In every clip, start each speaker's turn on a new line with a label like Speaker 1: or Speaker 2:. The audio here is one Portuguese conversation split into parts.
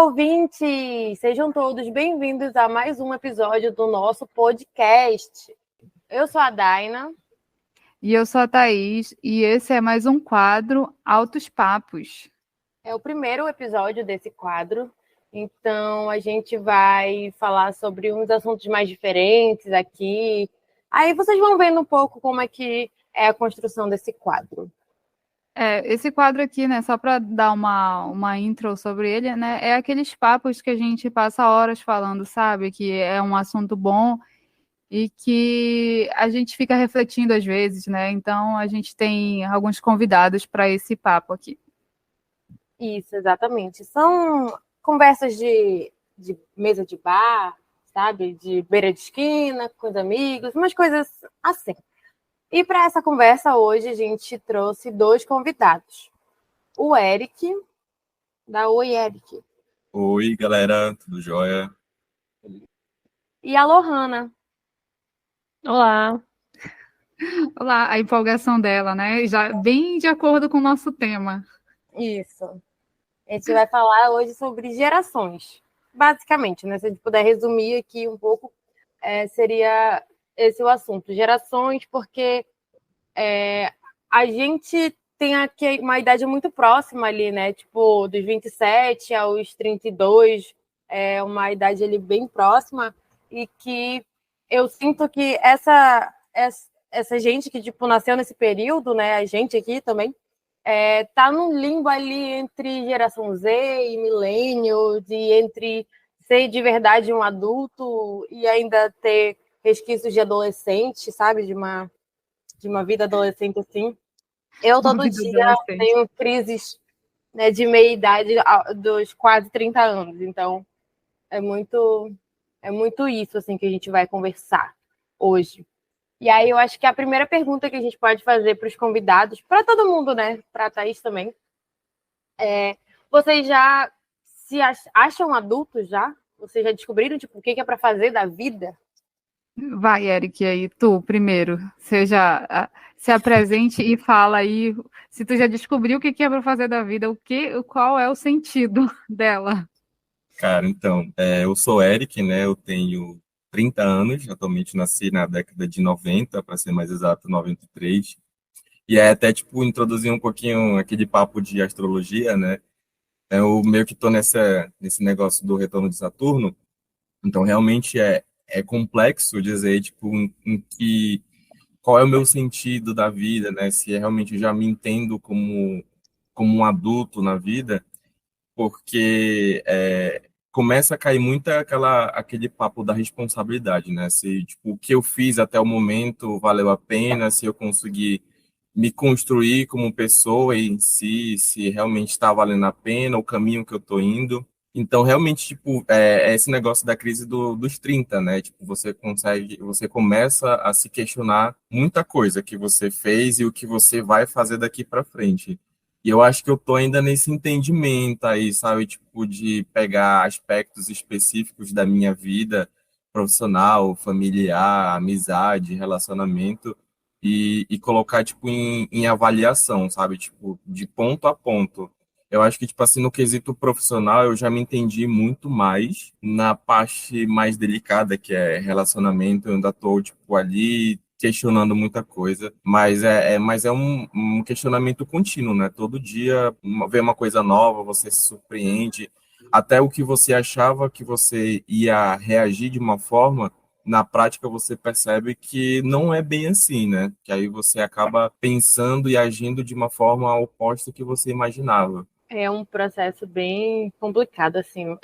Speaker 1: ouvintes! Sejam todos bem-vindos a mais um episódio do nosso podcast. Eu sou a Daina.
Speaker 2: E eu sou a Thaís, e esse é mais um quadro Altos Papos.
Speaker 1: É o primeiro episódio desse quadro, então a gente vai falar sobre uns assuntos mais diferentes aqui. Aí vocês vão vendo um pouco como é que é a construção desse quadro.
Speaker 2: Esse quadro aqui, né, só para dar uma intro sobre ele, né, é aqueles papos que a gente passa horas falando, sabe? Que é um assunto bom e que a gente fica refletindo às vezes, né? Então a gente tem alguns convidados para esse papo aqui.
Speaker 1: Isso, exatamente. São conversas de mesa de bar, sabe? De beira de esquina, com os amigos, umas coisas assim. E para essa conversa hoje a gente trouxe dois convidados. O Eric, da Oi, Eric.
Speaker 3: Oi, galera, tudo jóia?
Speaker 1: E a Lohana.
Speaker 4: Olá.
Speaker 2: Olá, a empolgação dela, né? Já bem de acordo com o nosso tema.
Speaker 1: Isso. A gente vai falar hoje sobre gerações. Basicamente, né? Se a gente puder resumir aqui um pouco, seria esse o assunto. Gerações, porque a gente tem aqui uma idade muito próxima ali, né? Tipo, dos 27 aos 32, é uma idade ali bem próxima, e que eu sinto que essa gente que, tipo, nasceu nesse período, né? A gente aqui também, tá num limbo ali entre geração Z e millennials, e entre ser de verdade um adulto e ainda ter resquícios de adolescente, sabe? De uma vida adolescente assim. Eu todo dia tenho crises, né, de meia-idade dos quase 30 anos. Então, é muito isso assim que a gente vai conversar hoje. E aí eu acho que a primeira pergunta que a gente pode fazer para os convidados, para todo mundo, né, para a Thaís também, vocês já se acham adultos já? Vocês já descobriram, tipo, o que é para fazer da vida?
Speaker 2: Vai, Eric, aí, tu primeiro, se apresente e fala aí se tu já descobriu o que é para fazer da vida, qual é o sentido dela.
Speaker 3: Cara, então, eu sou Eric, né? Eu tenho 30 anos, atualmente nasci na década de 90, para ser mais exato, 93. E é até, tipo, introduzir um pouquinho aquele papo de astrologia, né? Eu meio que tô nesse negócio do retorno de Saturno, então realmente é complexo dizer, tipo, qual é o meu sentido da vida, né? Se realmente eu já me entendo como um adulto na vida, porque começa a cair muito aquele papo da responsabilidade, né? Se tipo, o que eu fiz até o momento valeu a pena, se eu consegui me construir como pessoa em si, se realmente está valendo a pena o caminho que eu estou indo. Então, realmente, tipo, é esse negócio da crise dos 30, né? Tipo, você começa a se questionar muita coisa que você fez e o que você vai fazer daqui para frente. E eu acho que eu tô ainda nesse entendimento aí, sabe? Tipo, de pegar aspectos específicos da minha vida profissional, familiar, amizade, relacionamento e colocar, tipo, em avaliação, sabe? Tipo, de ponto a ponto. Eu acho que, tipo assim, no quesito profissional, eu já me entendi muito mais. Na parte mais delicada, que é relacionamento, eu ainda tô, tipo, ali questionando muita coisa, mas é um questionamento contínuo, né? Todo dia vê uma coisa nova, você se surpreende, até o que você achava que você ia reagir de uma forma, na prática você percebe que não é bem assim, né? Que aí você acaba pensando e agindo de uma forma oposta que você imaginava.
Speaker 1: É um processo bem complicado, assim,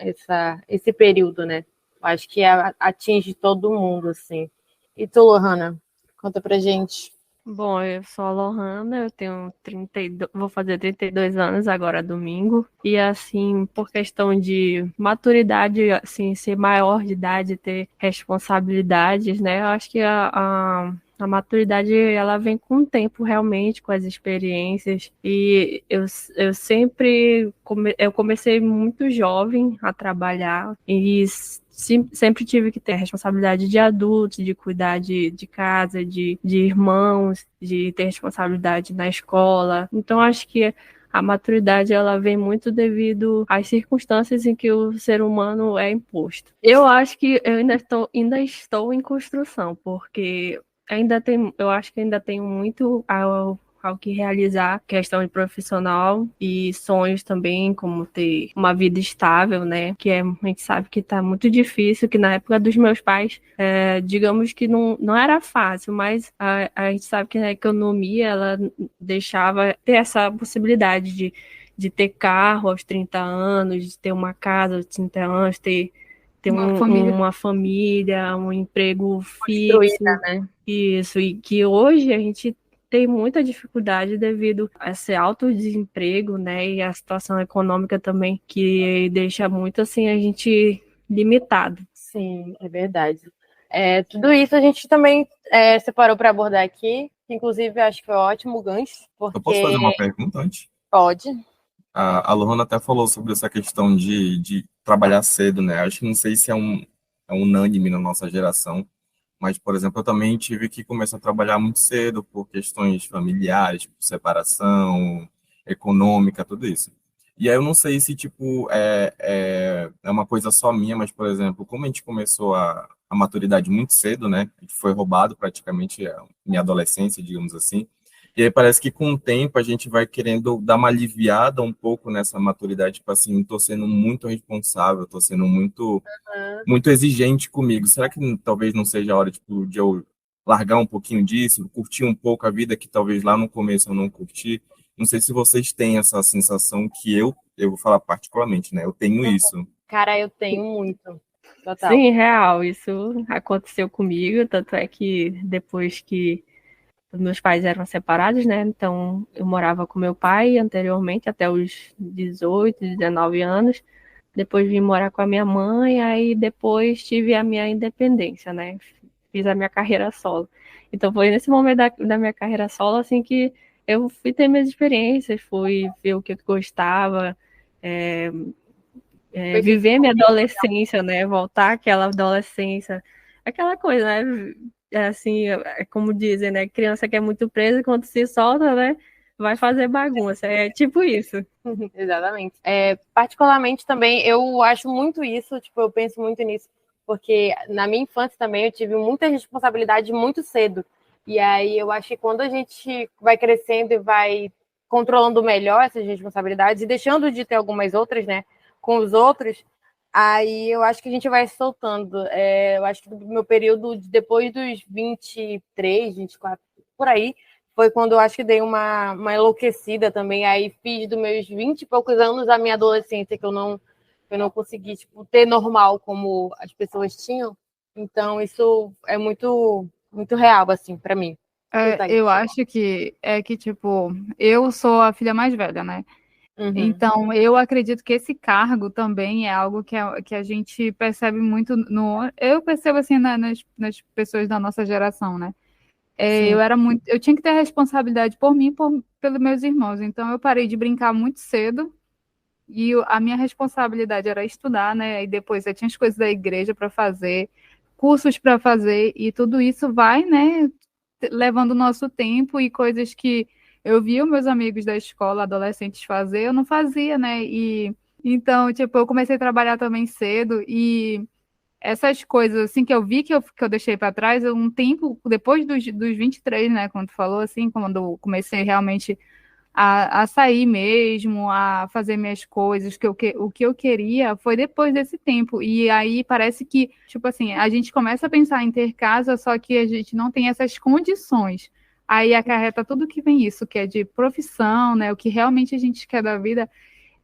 Speaker 1: esse período, né? Eu acho que atinge todo mundo, assim. E tu, Lohana? Conta pra gente.
Speaker 4: Bom, eu sou a Lohana, eu tenho 32, vou fazer 32 anos agora domingo. E assim, por questão de maturidade, assim, ser maior de idade, ter responsabilidades, né? Eu acho que a maturidade, ela vem com o tempo, realmente, com as experiências. E eu sempre eu comecei muito jovem a trabalhar e sempre tive que ter a responsabilidade de adultos, de cuidar de casa, de irmãos, de ter responsabilidade na escola. Então, acho que a maturidade ela vem muito devido às circunstâncias em que o ser humano é imposto. Eu acho que eu ainda estou em construção, porque eu acho que ainda tenho muito ao que realizar, questão de profissional e sonhos também, como ter uma vida estável, né? Que a gente sabe que tá muito difícil, que na época dos meus pais, digamos que não era fácil, mas a gente sabe que a economia, ela deixava ter essa possibilidade de ter carro aos 30 anos, de ter uma casa aos 30 anos, ter uma família, um emprego fixo.
Speaker 1: Construída, né?
Speaker 4: Isso, e que hoje a gente tem muita dificuldade devido a esse alto desemprego, né, e a situação econômica também, que deixa muito, assim, a gente limitado.
Speaker 1: Sim, é verdade. Tudo isso a gente também separou para abordar aqui, que inclusive acho que foi ótimo o gancho,
Speaker 3: Eu posso fazer
Speaker 1: porque
Speaker 3: uma pergunta antes?
Speaker 1: pode.
Speaker 3: A Lohana até falou sobre essa questão de trabalhar cedo, né? Acho que não sei se é unânime na nossa geração, mas, por exemplo, eu também tive que começar a trabalhar muito cedo por questões familiares, por separação, econômica, tudo isso. E aí eu não sei se, tipo, é uma coisa só minha, mas, por exemplo, como a gente começou a maturidade muito cedo, né? A gente foi roubado praticamente a minha adolescência, digamos assim. E aí parece que com o tempo a gente vai querendo dar uma aliviada um pouco nessa maturidade, tipo assim, tô sendo muito responsável, tô sendo muito exigente comigo. Será que talvez não seja a hora, tipo, de eu largar um pouquinho disso, curtir um pouco a vida que talvez lá no começo eu não curti? Não sei se vocês têm essa sensação que eu vou falar particularmente, né? Eu tenho isso.
Speaker 1: Cara, eu tenho muito. Total.
Speaker 4: Sim, real, isso aconteceu comigo, tanto é que depois que os meus pais eram separados, né, então eu morava com meu pai anteriormente, até os 18, 19 anos, depois vim morar com a minha mãe, aí depois tive a minha independência, né, fiz a minha carreira solo. Então foi nesse momento da minha carreira solo, assim, que eu fui ter minhas experiências, fui ver o que eu gostava, viver minha adolescência, né? Voltar àquela adolescência, aquela coisa, né? Assim, como dizem, né? Criança que é muito presa, quando se solta, né? Vai fazer bagunça. É tipo isso.
Speaker 1: Exatamente. Particularmente também, eu acho muito isso, tipo, eu penso muito nisso, porque na minha infância também eu tive muita responsabilidade muito cedo. E aí eu acho que quando a gente vai crescendo e vai controlando melhor essas responsabilidades e deixando de ter algumas outras, né, com os outros, aí eu acho que a gente vai se soltando. Eu acho que no meu período depois dos 23, 24, por aí, foi quando eu acho que dei uma enlouquecida também. Aí fiz dos meus 20 e poucos anos a minha adolescência, que eu não consegui, tipo, ter normal como as pessoas tinham. Então, isso é muito, muito real, assim, para mim.
Speaker 2: Eu acho que, tipo, eu sou a filha mais velha, né?
Speaker 1: Uhum.
Speaker 2: Então, eu acredito que esse cargo também é algo que a gente percebe muito no. Eu percebo assim nas pessoas da nossa geração, né? Eu tinha que ter responsabilidade por mim, pelos meus irmãos. Então, eu parei de brincar muito cedo e a minha responsabilidade era estudar, né? E depois eu tinha as coisas da igreja para fazer, cursos para fazer, e tudo isso vai, né, levando o nosso tempo e coisas que eu via meus amigos da escola, adolescentes fazer, eu não fazia, né? E então, tipo, eu comecei a trabalhar também cedo e essas coisas assim que eu vi que eu deixei para trás, um tempo depois dos 23, né, quando tu falou assim, quando eu comecei realmente a sair mesmo, a fazer minhas coisas, o que eu queria foi depois desse tempo. E aí parece que, tipo assim, a gente começa a pensar em ter casa, só que a gente não tem essas condições. Aí acarreta tudo que vem isso, que é de profissão, né? O que realmente a gente quer da vida.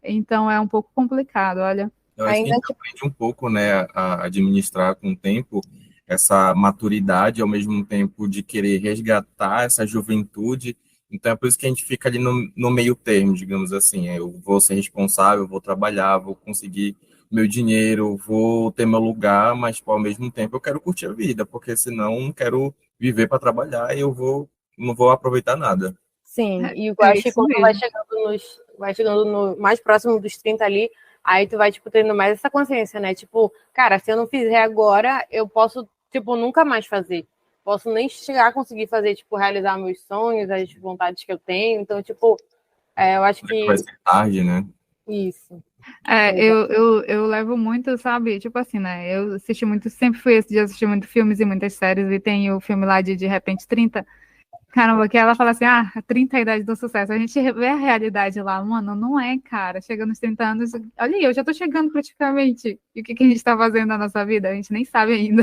Speaker 2: Então é um pouco complicado, olha.
Speaker 3: Eu acho que a gente aprende um pouco, né, a administrar com o tempo essa maturidade, ao mesmo tempo de querer resgatar essa juventude. Então é por isso que a gente fica ali no meio termo, digamos assim. Eu vou ser responsável, vou trabalhar, vou conseguir meu dinheiro, vou ter meu lugar, mas pô, ao mesmo tempo eu quero curtir a vida, porque senão eu não quero viver para trabalhar e não vou aproveitar nada.
Speaker 1: Sim, e eu
Speaker 2: É
Speaker 1: acho que
Speaker 2: isso
Speaker 1: quando
Speaker 2: mesmo.
Speaker 1: vai chegando no mais próximo dos 30 ali, aí tu vai, tipo, tendo mais essa consciência, né? Tipo, cara, se eu não fizer agora, eu posso, tipo, nunca mais fazer. Posso nem chegar a conseguir fazer, tipo, realizar meus sonhos, as vontades que eu tenho. Então, tipo, Eu acho
Speaker 3: Vai
Speaker 1: que
Speaker 3: ser tarde, né?
Speaker 1: isso.
Speaker 2: Eu levo muito, sabe? Tipo assim, né? Eu assisti muito, sempre fui esse de assistir muito filmes e muitas séries, e tem o filme lá de Repente 30. Caramba, que ela fala assim, 30 é a idade do sucesso. A gente vê a realidade lá, mano, não é, cara. Chega nos 30 anos, olha aí, eu já tô chegando praticamente. E o que que a gente tá fazendo na nossa vida? A gente nem sabe ainda.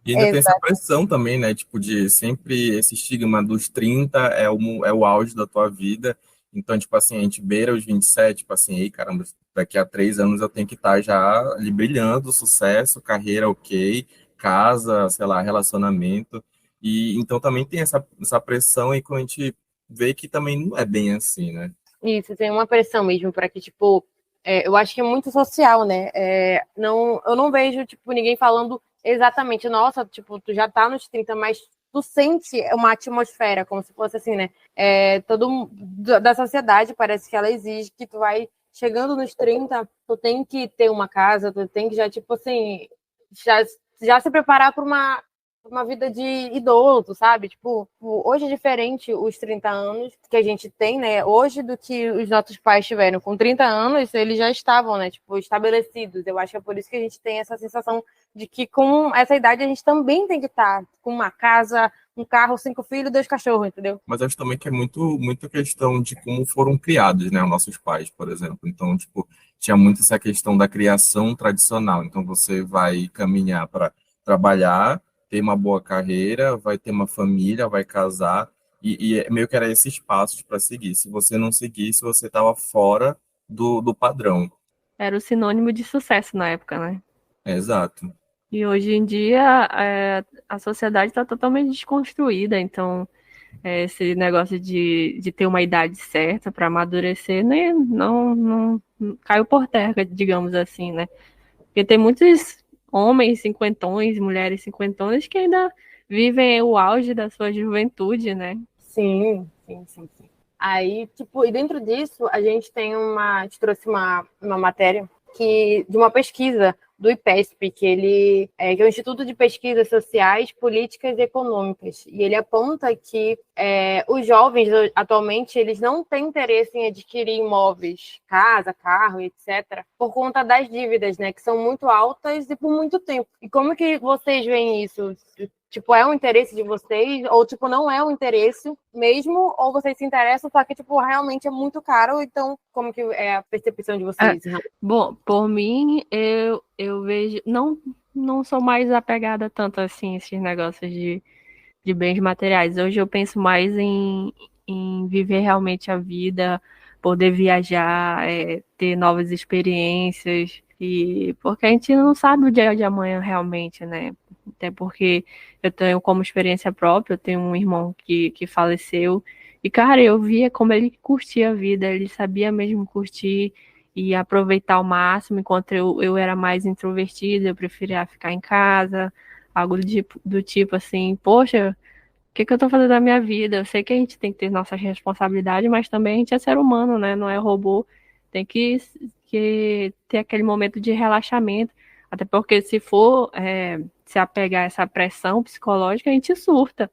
Speaker 3: E ainda tem essa
Speaker 1: Exato.
Speaker 3: pressão também, né? Tipo, de sempre esse estigma dos 30 é o auge da tua vida. Então, tipo assim, a gente beira os 27, tipo assim, ei, caramba, daqui a 3 anos eu tenho que estar já ali brilhando, sucesso, carreira ok, casa, sei lá, relacionamento. E então também tem essa pressão aí quando a gente vê que também não é bem assim, né?
Speaker 1: Isso, tem uma pressão mesmo para que, tipo, eu acho que é muito social, né? Não, eu não vejo, tipo, ninguém falando exatamente, nossa, tipo, tu já tá nos 30, mas tu sente uma atmosfera, como se fosse assim, né? Da sociedade parece que ela exige que tu vai chegando nos 30, tu tem que ter uma casa, tu tem que já, tipo assim, já, já se preparar para uma vida de idoso, sabe? Tipo, hoje é diferente os 30 anos que a gente tem, né? Hoje do que os nossos pais tiveram. Com 30 anos, eles já estavam, né? Tipo, estabelecidos. Eu acho que é por isso que a gente tem essa sensação de que com essa idade a gente também tem que estar com uma casa, um carro, 5 filhos, 2 cachorros, entendeu?
Speaker 3: Mas acho também que é muito questão de como foram criados, né, os nossos pais, por exemplo. Então, tipo, tinha muito essa questão da criação tradicional. Então, você vai caminhar para trabalhar, ter uma boa carreira, vai ter uma família, vai casar, e meio que era esses passos para seguir. Se você não seguisse, você estava fora do padrão.
Speaker 4: Era o sinônimo de sucesso na época, né?
Speaker 3: É, exato.
Speaker 4: E hoje em dia a sociedade está totalmente desconstruída, então esse negócio de ter uma idade certa para amadurecer né, não caiu por terra, digamos assim, né? Porque tem muitos homens cinquentões, mulheres cinquentonas que ainda vivem o auge da sua juventude, né?
Speaker 1: Sim, sim, sim, sim. Aí, tipo, e dentro disso, a gente tem a gente trouxe uma matéria de uma pesquisa do IPESP, que é o Instituto de Pesquisas Sociais, Políticas e Econômicas. E ele aponta que os jovens, atualmente, eles não têm interesse em adquirir imóveis, casa, carro, etc., por conta das dívidas, né, que são muito altas e por muito tempo. E como que vocês veem isso? Tipo, é um interesse de vocês? Ou, tipo, não é um interesse mesmo? Ou vocês se interessam, só que, tipo, realmente é muito caro? Então, como que é a percepção de vocês?
Speaker 4: Bom, por mim, eu vejo. Não sou mais apegada tanto assim a esses negócios de bens materiais. Hoje eu penso mais em viver realmente a vida, poder viajar, ter novas experiências. E porque a gente não sabe o dia de amanhã realmente, né? Até porque eu tenho como experiência própria, eu tenho um irmão que faleceu. E, cara, eu via como ele curtia a vida, ele sabia mesmo curtir e aproveitar ao máximo, enquanto eu era mais introvertida, eu preferia ficar em casa, algo do tipo assim, poxa, o que eu tô fazendo da minha vida? Eu sei que a gente tem que ter nossas responsabilidades, mas também a gente é ser humano, né? Não é robô. Tem que ter aquele momento de relaxamento. Até porque se for se apegar a essa pressão psicológica, a gente surta.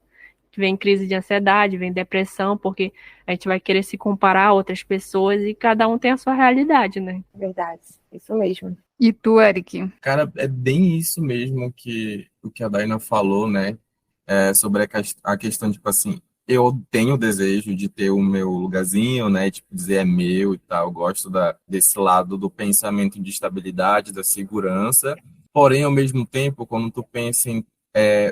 Speaker 4: Vem crise de ansiedade, vem depressão, porque a gente vai querer se comparar a outras pessoas e cada um tem a sua realidade, né?
Speaker 1: Verdade, isso mesmo.
Speaker 2: E tu, Eric?
Speaker 3: Cara, é bem isso mesmo que o que a Daina falou, né? Sobre a questão, tipo assim, eu tenho o desejo de ter o meu lugarzinho, né? Tipo, dizer é meu e tal. Eu gosto desse lado do pensamento de estabilidade, da segurança. Porém, ao mesmo tempo, quando tu pensa em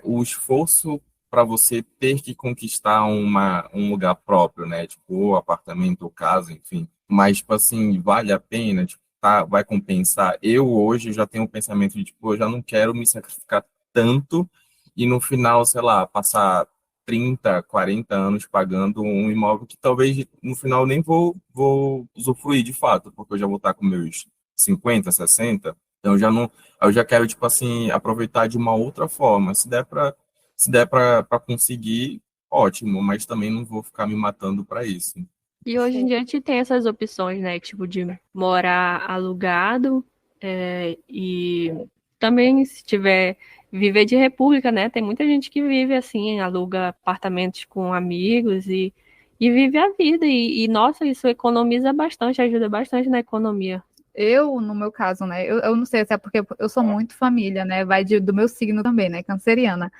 Speaker 3: o esforço para você ter que conquistar um lugar próprio, né? Tipo, ou apartamento, ou casa, enfim. Mas, tipo assim, vale a pena? Tipo, tá, vai compensar? Eu hoje já tenho o pensamento de, tipo, eu já não quero me sacrificar tanto e no final, sei lá, passar 30, 40 anos pagando um imóvel que talvez no final nem vou usufruir de fato, porque eu já vou estar com meus 50, 60, então eu já quero, tipo assim, aproveitar de uma outra forma. Se der para conseguir, ótimo, mas também não vou ficar me matando para isso.
Speaker 4: E hoje em
Speaker 1: Sim.
Speaker 4: dia a gente tem essas opções, né? Tipo, de morar alugado e também se tiver viver de república, né? Tem muita gente que vive assim, aluga apartamentos com amigos e vive a vida. Nossa, isso economiza bastante, ajuda bastante na economia.
Speaker 2: Eu, no meu caso, né? Eu não sei se é porque eu sou muito família, né? Do meu signo também, né? Canceriana.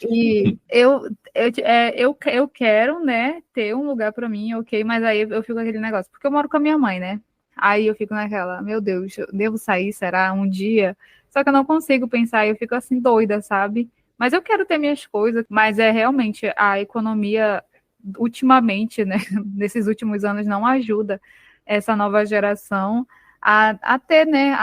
Speaker 2: E eu quero, né, ter um lugar para mim, ok, mas aí eu fico com aquele negócio, porque eu moro com a minha mãe, né? Aí eu fico naquela, meu Deus, eu devo sair, será, um dia? Só que eu não consigo pensar, eu fico assim doida, sabe? Mas eu quero ter minhas coisas, mas é realmente a economia, ultimamente, né, nesses últimos anos, não ajuda essa nova geração a ter, né,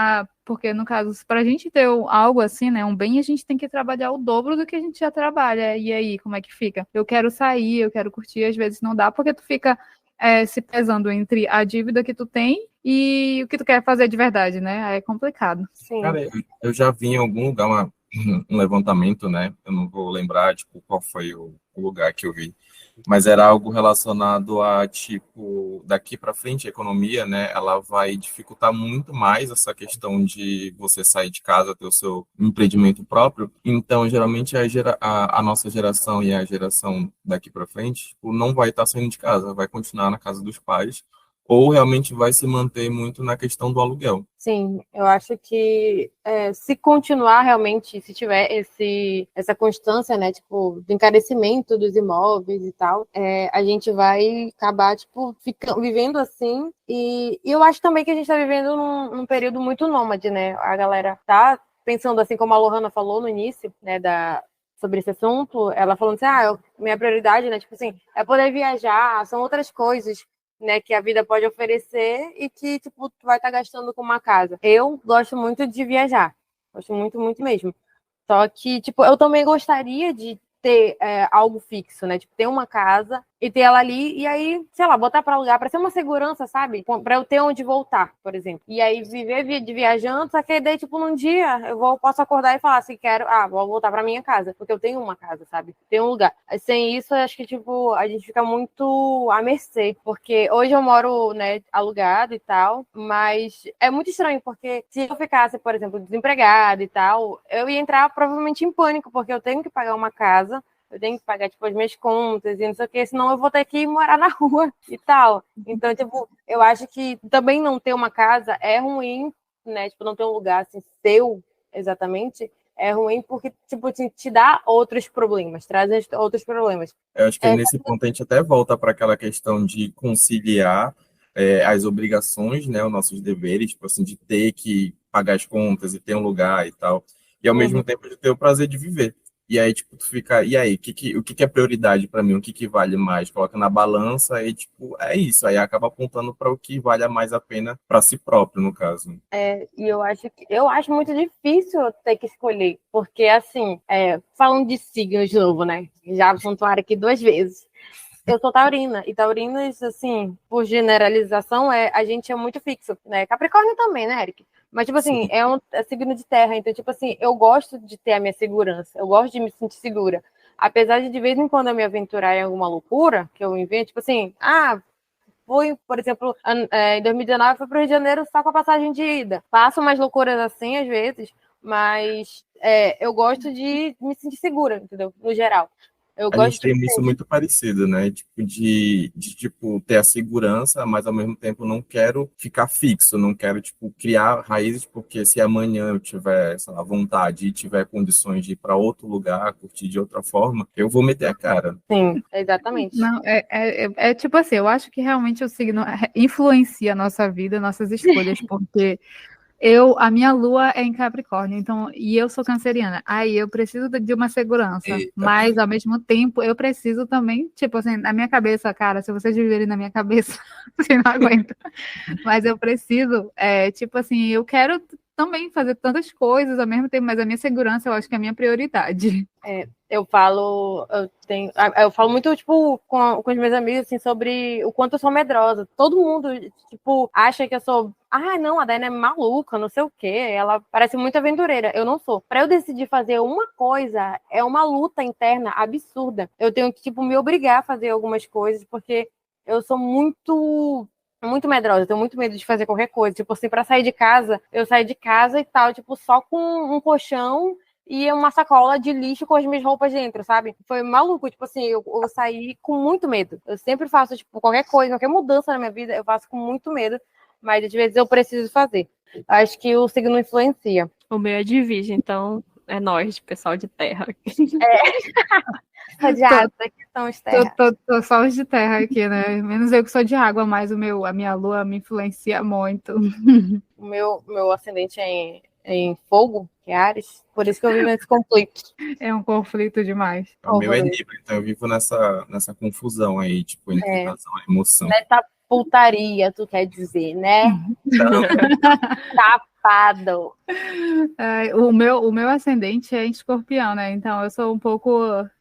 Speaker 2: porque no caso, para a gente ter algo assim, né, um bem, a gente tem que trabalhar o dobro do que a gente já trabalha. E aí, como é que fica? Eu quero sair, eu quero curtir, às vezes não dá, porque tu fica se pesando entre a dívida que tu tem e o que tu quer fazer de verdade, né? Aí é complicado.
Speaker 1: Sim.
Speaker 3: Cara, eu já vi em algum lugar um levantamento, né? Eu não vou lembrar, tipo, qual foi o lugar que eu vi, mas era algo relacionado a, tipo, daqui para frente a economia, né? Ela vai dificultar muito mais essa questão de você sair de casa, ter o seu empreendimento próprio. Então, geralmente, a nossa geração e a geração daqui para frente, tipo, não vai estar saindo de casa, vai continuar na casa dos pais, ou realmente vai se manter muito na questão do aluguel.
Speaker 1: Sim, eu acho que se continuar realmente, se tiver essa constância, né, tipo, do encarecimento dos imóveis e tal, a gente vai acabar, tipo, vivendo assim. E eu acho também que a gente está vivendo num período muito nômade, né? A galera tá pensando assim, como a Lohana falou no início, né, sobre esse assunto, ela falando assim, minha prioridade, né, tipo assim, é poder viajar, são outras coisas, né, que a vida pode oferecer e que, tipo, tu vai estar gastando com uma casa. Eu gosto muito de viajar. Gosto muito, muito mesmo. Só que, tipo, eu também gostaria de ter algo fixo, né? Tipo, ter uma casa e ter ela ali e aí, sei lá, botar para alugar, para ser uma segurança, sabe? Para eu ter onde voltar, por exemplo. E aí viver de viajando, só que daí, tipo, num dia posso acordar e falar assim, vou voltar para minha casa, porque eu tenho uma casa, sabe? Tenho um lugar. Sem isso, eu acho que, tipo, a gente fica muito à mercê, porque hoje eu moro, né, alugado e tal, mas é muito estranho, porque se eu ficasse, por exemplo, desempregada e tal, eu ia entrar provavelmente em pânico, porque eu tenho que pagar uma casa, eu tenho que pagar, tipo, as minhas contas e não sei o que, senão eu vou ter que morar na rua e tal. Então, tipo, eu acho que também não ter uma casa é ruim, né? Tipo, não ter um lugar, assim, seu, exatamente, é ruim porque, tipo, te dá outros problemas, traz outros problemas.
Speaker 3: Eu acho que nesse ponto a gente até volta para aquela questão de conciliar as obrigações, né, os nossos deveres, tipo assim, de ter que pagar as contas e ter um lugar e tal, e ao mesmo tempo de ter o prazer de viver. E aí, tipo, tu fica, e aí, o que que é prioridade para mim? O que que vale mais? Coloca na balança e, tipo, é isso. Aí acaba apontando para o que vale mais a pena para si próprio, no caso.
Speaker 1: E eu acho muito difícil eu ter que escolher, porque assim, falando de signos de novo, né? Já pontuaram aqui 2 vezes. Eu sou taurina, e taurinas, assim, por generalização, a gente é muito fixo, né? Capricórnio também, né, Eric? Mas, tipo assim,
Speaker 3: Sim.
Speaker 1: é signo de terra, então, tipo assim, eu gosto de ter a minha segurança, eu gosto de me sentir segura. Apesar de vez em quando eu me aventurar em alguma loucura, que eu invento, tipo assim, fui, por exemplo, em 2019, fui para o Rio de Janeiro só com a passagem de ida. Faço umas loucuras assim, às vezes, mas eu gosto de me sentir segura, entendeu? No geral. Eu
Speaker 3: A
Speaker 1: gosto,
Speaker 3: gente
Speaker 1: tipo
Speaker 3: tem isso
Speaker 1: assim,
Speaker 3: muito parecido, né? Tipo, tipo, ter a segurança, mas ao mesmo tempo não quero ficar fixo, não quero, tipo, criar raízes, porque se amanhã eu tiver, sei lá, vontade e tiver condições de ir para outro lugar, curtir de outra forma, eu vou meter a cara.
Speaker 1: sim, exatamente.
Speaker 2: Não, é tipo assim, eu acho que realmente o signo influencia a nossa vida, nossas escolhas, porque a minha lua é em Capricórnio, então, e eu sou canceriana. Aí eu preciso de uma segurança,
Speaker 3: Eita.
Speaker 2: mas ao mesmo tempo eu preciso também, tipo assim, na minha cabeça, cara, se vocês viverem na minha cabeça, você não aguenta. Mas eu preciso, tipo assim, eu quero também fazer tantas coisas ao mesmo tempo, mas a minha segurança eu acho que é a minha prioridade.
Speaker 1: Eu falo muito, tipo, com os meus amigos, assim, sobre o quanto eu sou medrosa. Todo mundo, tipo, acha que eu sou, não, a Dayana é maluca, não sei o quê. Ela parece muito aventureira. Eu não sou. Para eu decidir fazer uma coisa, é uma luta interna absurda. Eu tenho que, tipo, me obrigar a fazer algumas coisas, porque eu sou muito medrosa, eu tenho muito medo de fazer qualquer coisa. Tipo assim, para sair de casa, eu saio de casa e tal, tipo, só com um colchão e uma sacola de lixo com as minhas roupas dentro, sabe? Foi maluco, tipo assim, eu saí com muito medo. Eu sempre faço, tipo, qualquer coisa, qualquer mudança na minha vida, eu faço com muito medo, mas às vezes eu preciso fazer. Acho que o signo influencia.
Speaker 4: O meu é de virgem, então é nós, pessoal de terra.
Speaker 1: Rodeado, aqui são os terras.
Speaker 2: Tô só os de terra aqui, né? Menos eu que sou de água, mas a minha lua me influencia muito.
Speaker 1: O meu ascendente é em fogo, que é Áries, por isso que eu vivo nesse conflito.
Speaker 2: É um conflito demais.
Speaker 3: O meu é Libra, então eu vivo nessa confusão aí, tipo, entre razão e emoção.
Speaker 1: Nessa putaria, tu quer dizer, né?
Speaker 3: Então,
Speaker 1: Safado.
Speaker 2: O meu ascendente é em escorpião, né? Então eu sou um pouco,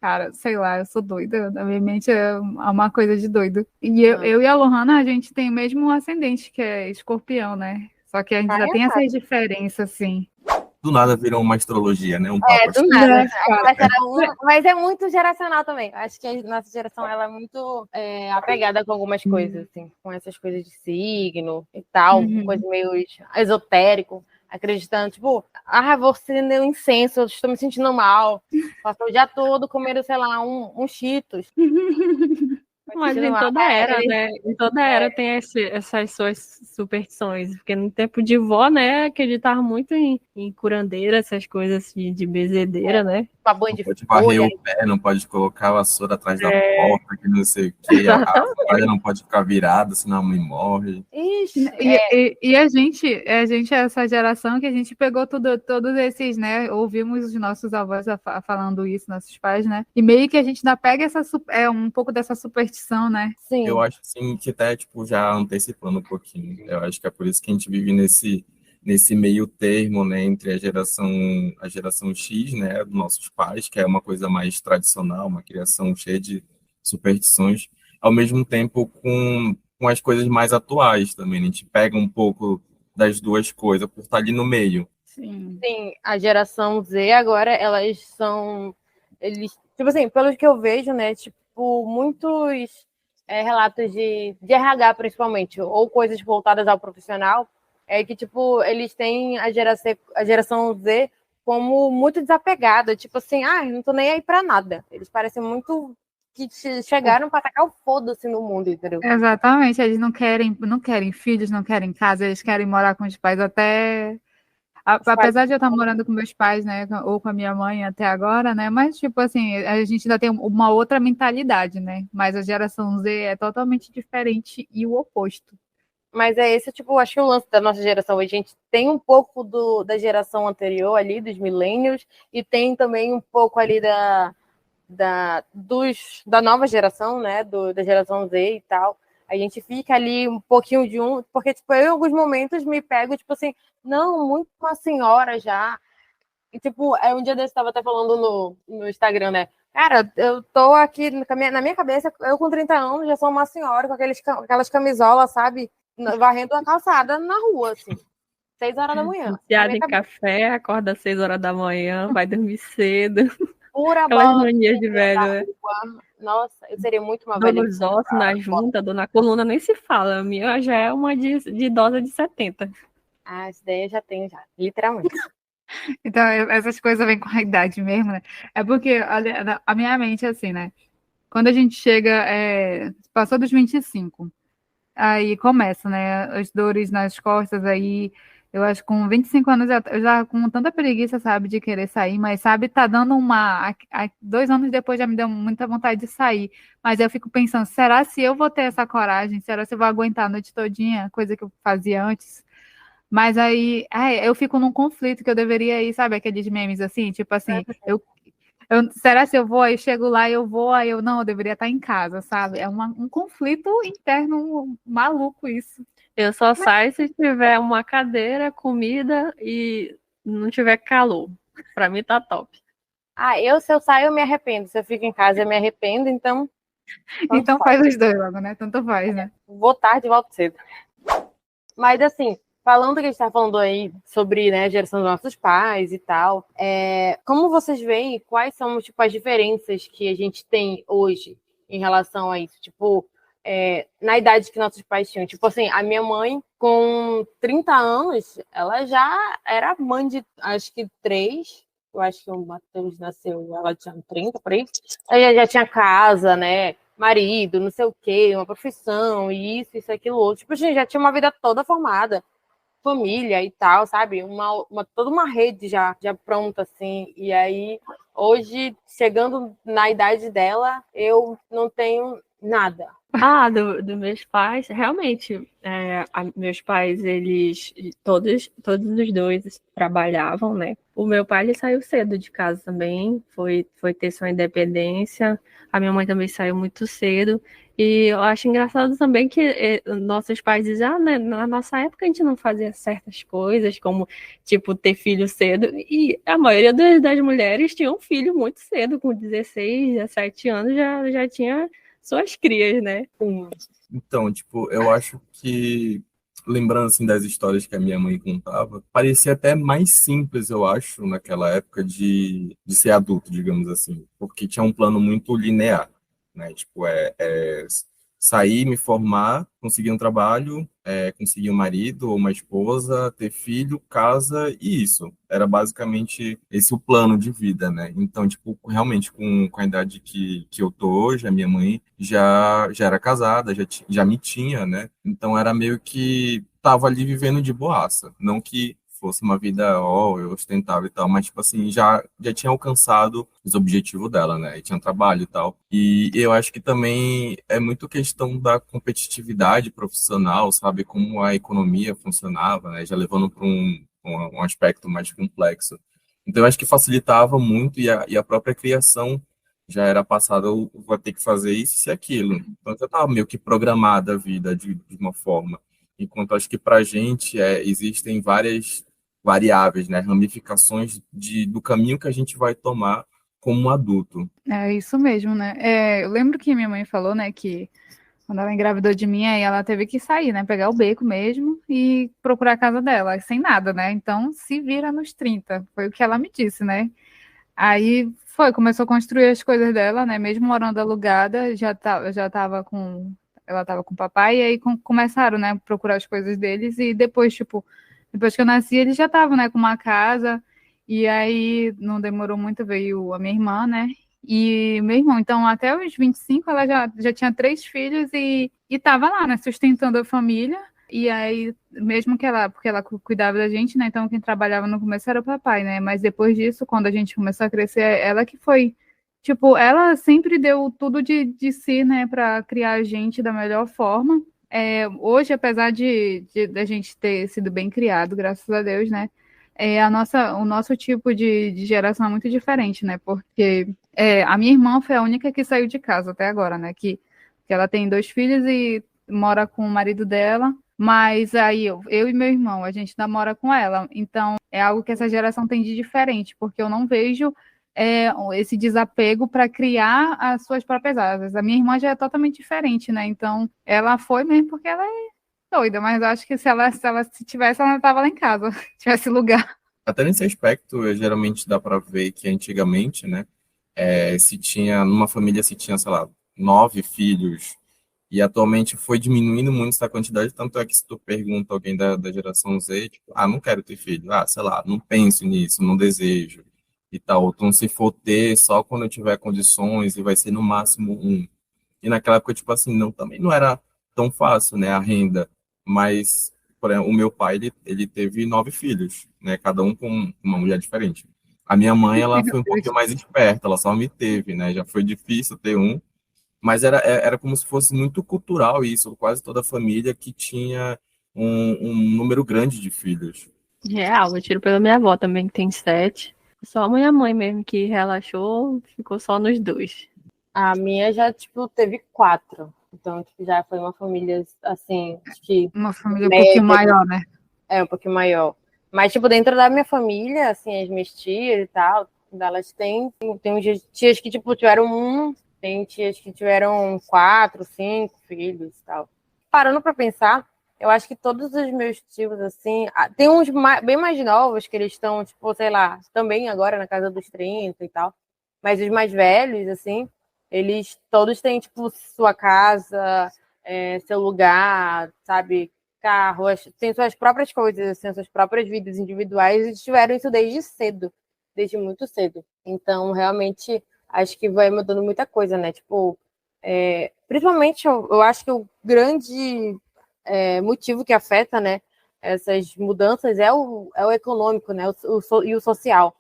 Speaker 2: cara, sei lá, eu sou doida. Na minha mente é uma coisa de doido. E eu e a Lohana, a gente tem o mesmo ascendente, que é escorpião, né? Só que a gente já tem essas diferenças, assim.
Speaker 3: do nada virou uma astrologia, né? Um papo
Speaker 1: Do nada. Mas é muito geracional também. Acho que a nossa geração ela é muito apegada com algumas coisas, assim, com essas coisas de signo e tal, coisa meio esotérico, acreditando, tipo, vou acender um incenso, eu estou me sentindo mal. Passou o dia todo comendo, sei lá, um Cheetos.
Speaker 4: Mas em toda era, né? Em toda era tem essas suas superstições. Porque no tempo de vó, né, acreditava muito em curandeira, essas coisas assim, de bezedeira, né?
Speaker 1: Uma banho de
Speaker 3: pode varrer o pé, não pode colocar a vassoura atrás da porta, que não sei o quê. A toalha não pode ficar virada, senão a mãe morre.
Speaker 2: Ixi, e a gente, essa geração que a gente pegou todos esses, né? Ouvimos os nossos avós falando isso, nossos pais, né? E meio que a gente ainda pega um pouco dessa superstição, né?
Speaker 1: Sim.
Speaker 3: Eu acho assim que até tipo, já antecipando um pouquinho. Eu acho que é por isso que a gente vive nesse meio termo, né, entre a geração X, né, dos nossos pais, que é uma coisa mais tradicional, uma criação cheia de superstições, ao mesmo tempo com as coisas mais atuais também. A gente pega um pouco das duas coisas por estar ali no meio.
Speaker 2: Sim,
Speaker 1: a geração Z agora, eles, tipo assim, pelo que eu vejo, né, tipo, muitos relatos de RH, principalmente, ou coisas voltadas ao profissional, que, tipo, eles têm a geração Z como muito desapegada, tipo assim, não tô nem aí pra nada. Eles parecem muito que chegaram para atacar o foda-se no mundo, entendeu?
Speaker 2: Exatamente, eles não querem filhos, não querem casa, eles querem morar com os pais até... Apesar de eu estar morando com meus pais, né, ou com a minha mãe até agora, né, mas, tipo assim, a gente ainda tem uma outra mentalidade, né, mas a geração Z é totalmente diferente e o oposto.
Speaker 1: Mas é esse, tipo, acho que o lance da nossa geração. A gente tem um pouco da geração anterior ali, dos millennials, e tem também um pouco ali da nova geração, né, da geração Z e tal. A gente fica ali um pouquinho de porque, tipo, eu em alguns momentos me pego, tipo assim, não, muito uma senhora já. E, tipo, um dia desse eu tava até falando no Instagram, né? Cara, eu tô aqui, na minha cabeça, eu com 30 anos já sou uma senhora com aquelas camisolas, sabe? Varrendo a calçada na rua, assim. 6 horas da manhã.
Speaker 4: Viciada em café, acorda às 6 horas da manhã, vai dormir cedo.
Speaker 1: Pura
Speaker 4: Aquelas
Speaker 1: bola
Speaker 4: manias de velho, né?
Speaker 1: Nossa, eu seria muito uma
Speaker 4: Dor
Speaker 1: velha.
Speaker 4: nos ossos, na junta, dor na coluna, nem se fala. A minha já é uma de idosa de 70.
Speaker 1: Essa daí eu já tenho, já, literalmente.
Speaker 2: Então, essas coisas vêm com a idade mesmo, né? É porque a minha mente é assim, né? Quando a gente chega, passou dos 25, aí começa, né? As dores nas costas, aí eu acho que com 25 anos eu já com tanta preguiça, sabe, de querer sair, mas sabe, tá dando 2 anos depois já me deu muita vontade de sair. Mas eu fico pensando, será se eu vou ter essa coragem? Será se eu vou aguentar a noite todinha, coisa que eu fazia antes? Mas aí, eu fico num conflito que eu deveria ir, sabe, aqueles memes assim, tipo assim, será se eu vou, aí chego lá, eu vou, aí eu não, eu deveria estar em casa, sabe? É um conflito interno maluco isso.
Speaker 4: Eu só saio se tiver uma cadeira, comida e não tiver calor. Pra mim tá top.
Speaker 1: Se eu saio, eu me arrependo. Se eu fico em casa, eu me arrependo, então.
Speaker 2: Então faz os dois logo, né? Tanto faz, né?
Speaker 1: Vou tarde e volto cedo. Mas assim, falando que a gente está falando aí sobre, né, a geração dos nossos pais e tal, como vocês veem, quais são, tipo, as diferenças que a gente tem hoje em relação a isso? Tipo, na idade que nossos pais tinham. Tipo assim, a minha mãe, com 30 anos, ela já era mãe de, acho que 3, eu acho que o Matheus nasceu, ela tinha 30, por aí. Aí já tinha casa, né? Marido, não sei o quê, uma profissão, isso, aquilo, outro. Tipo, a gente já tinha uma vida toda formada, família e tal, sabe? Toda uma rede já pronta, assim. E aí, hoje, chegando na idade dela, eu não tenho nada.
Speaker 4: Do meus pais, realmente, meus pais, eles, todos os dois trabalhavam, né? O meu pai, ele saiu cedo de casa também, foi ter sua independência. A minha mãe também saiu muito cedo. E eu acho engraçado também que nossos pais dizem, né, na nossa época a gente não fazia certas coisas, como, tipo, ter filho cedo. E a maioria das mulheres tinha um filho muito cedo, com 16, 17 anos, já tinha suas crias, né?
Speaker 1: Sim.
Speaker 3: Então, tipo, eu acho que, lembrando assim das histórias que a minha mãe contava, parecia até mais simples, eu acho, naquela época de ser adulto, digamos assim, porque tinha um plano muito linear, né? Tipo, sair, me formar, conseguir um trabalho, conseguir um marido ou uma esposa, ter filho, casa e isso. Era basicamente esse o plano de vida, né? Então, tipo, realmente, com a idade que eu tô hoje, a minha mãe já era casada, já me tinha, né? Então, era meio que tava ali vivendo de boaça. Não que fosse uma vida, ostentável e tal, mas, tipo assim, já tinha alcançado os objetivos dela, né? E tinha trabalho e tal. E eu acho que também é muito questão da competitividade profissional, sabe? Como a economia funcionava, né? Já levando para um aspecto mais complexo. Então, eu acho que facilitava muito e a própria criação já era passada, eu vou ter que fazer isso e aquilo. Então, já estava meio que programada a vida de uma forma. Enquanto acho que para a gente existem várias variáveis, né? Ramificações do caminho que a gente vai tomar como um adulto.
Speaker 2: É isso mesmo, né? Eu lembro que minha mãe falou, né, que quando ela engravidou de mim, aí ela teve que sair, né, pegar o beco mesmo e procurar a casa dela, sem nada, né? Então, se vira nos 30, foi o que ela me disse, né? Aí começou a construir as coisas dela, né? Mesmo morando alugada, já tava com, ela tava com o papai, e aí começaram, né, a procurar as coisas deles, e depois, tipo, depois que eu nasci, eles já estavam, né, com uma casa, e aí não demorou muito, veio a minha irmã, né? E meu irmão, então até os 25 ela já tinha 3 filhos e tava lá, né, sustentando a família. E aí, mesmo porque ela cuidava da gente, né? Então, quem trabalhava no começo era o papai, né? Mas depois disso, quando a gente começou a crescer, ela que foi. Tipo, ela sempre deu tudo de si, né, para criar a gente da melhor forma. Hoje, apesar de da gente ter sido bem criado, graças a Deus, né? O nosso tipo de geração é muito diferente, né? Porque a minha irmã foi a única que saiu de casa até agora, né? Que ela tem 2 filhos e mora com o marido dela. Mas aí eu e meu irmão, a gente namora com ela. Então, é algo que essa geração tem de diferente, porque eu não vejo esse desapego para criar as suas próprias asas. A minha irmã já é totalmente diferente, né? Então, ela foi mesmo porque ela é doida, mas eu acho que se tivesse, ela não estava lá em casa, se tivesse lugar.
Speaker 3: Até nesse aspecto, geralmente dá para ver que antigamente, né, numa família se tinha, sei lá, 9 filhos, e atualmente foi diminuindo muito essa quantidade, tanto é que se tu pergunta alguém da geração Z, tipo, não quero ter filho, sei lá, não penso nisso, não desejo, e tal. Então, se for ter, só quando eu tiver condições, e vai ser no máximo um. E naquela época, tipo assim, também não era tão fácil, né, a renda, mas, por exemplo, o meu pai, ele teve 9 filhos, né, cada um com uma mulher diferente. A minha mãe, ela
Speaker 2: Meu
Speaker 3: foi um
Speaker 2: Deus.
Speaker 3: pouquinho mais esperta, ela só me teve, né, já foi difícil ter um, mas era como se fosse muito cultural isso, quase toda a família que tinha um número grande de filhos.
Speaker 4: Real, eu tiro pela minha avó também, que tem 7. Só a minha mãe mesmo que relaxou, ficou só nos 2.
Speaker 1: A minha já, tipo, teve 4. Então, tipo, já foi uma família, assim, acho que
Speaker 2: Uma família um pouquinho
Speaker 1: média,
Speaker 2: maior, né?
Speaker 1: um pouquinho maior. Mas, tipo, dentro da minha família, assim, as minhas tias e tal, elas tem uns tias que, tipo, tiveram um, tem tias que tiveram 4, 5 filhos e tal. Parando pra pensar, eu acho que todos os meus tios, assim, tem uns bem mais novos que eles estão, tipo, sei lá, também agora na casa dos 30 e tal. Mas os mais velhos, assim, eles todos têm, tipo, sua casa, seu lugar, sabe? Carro, têm suas próprias coisas, assim, suas próprias vidas individuais e tiveram isso desde cedo. desde muito cedo. Então, realmente, acho que vai mudando muita coisa, né? Tipo, principalmente, eu acho que o grande motivo que afeta, né, essas mudanças é o econômico, né, e o social,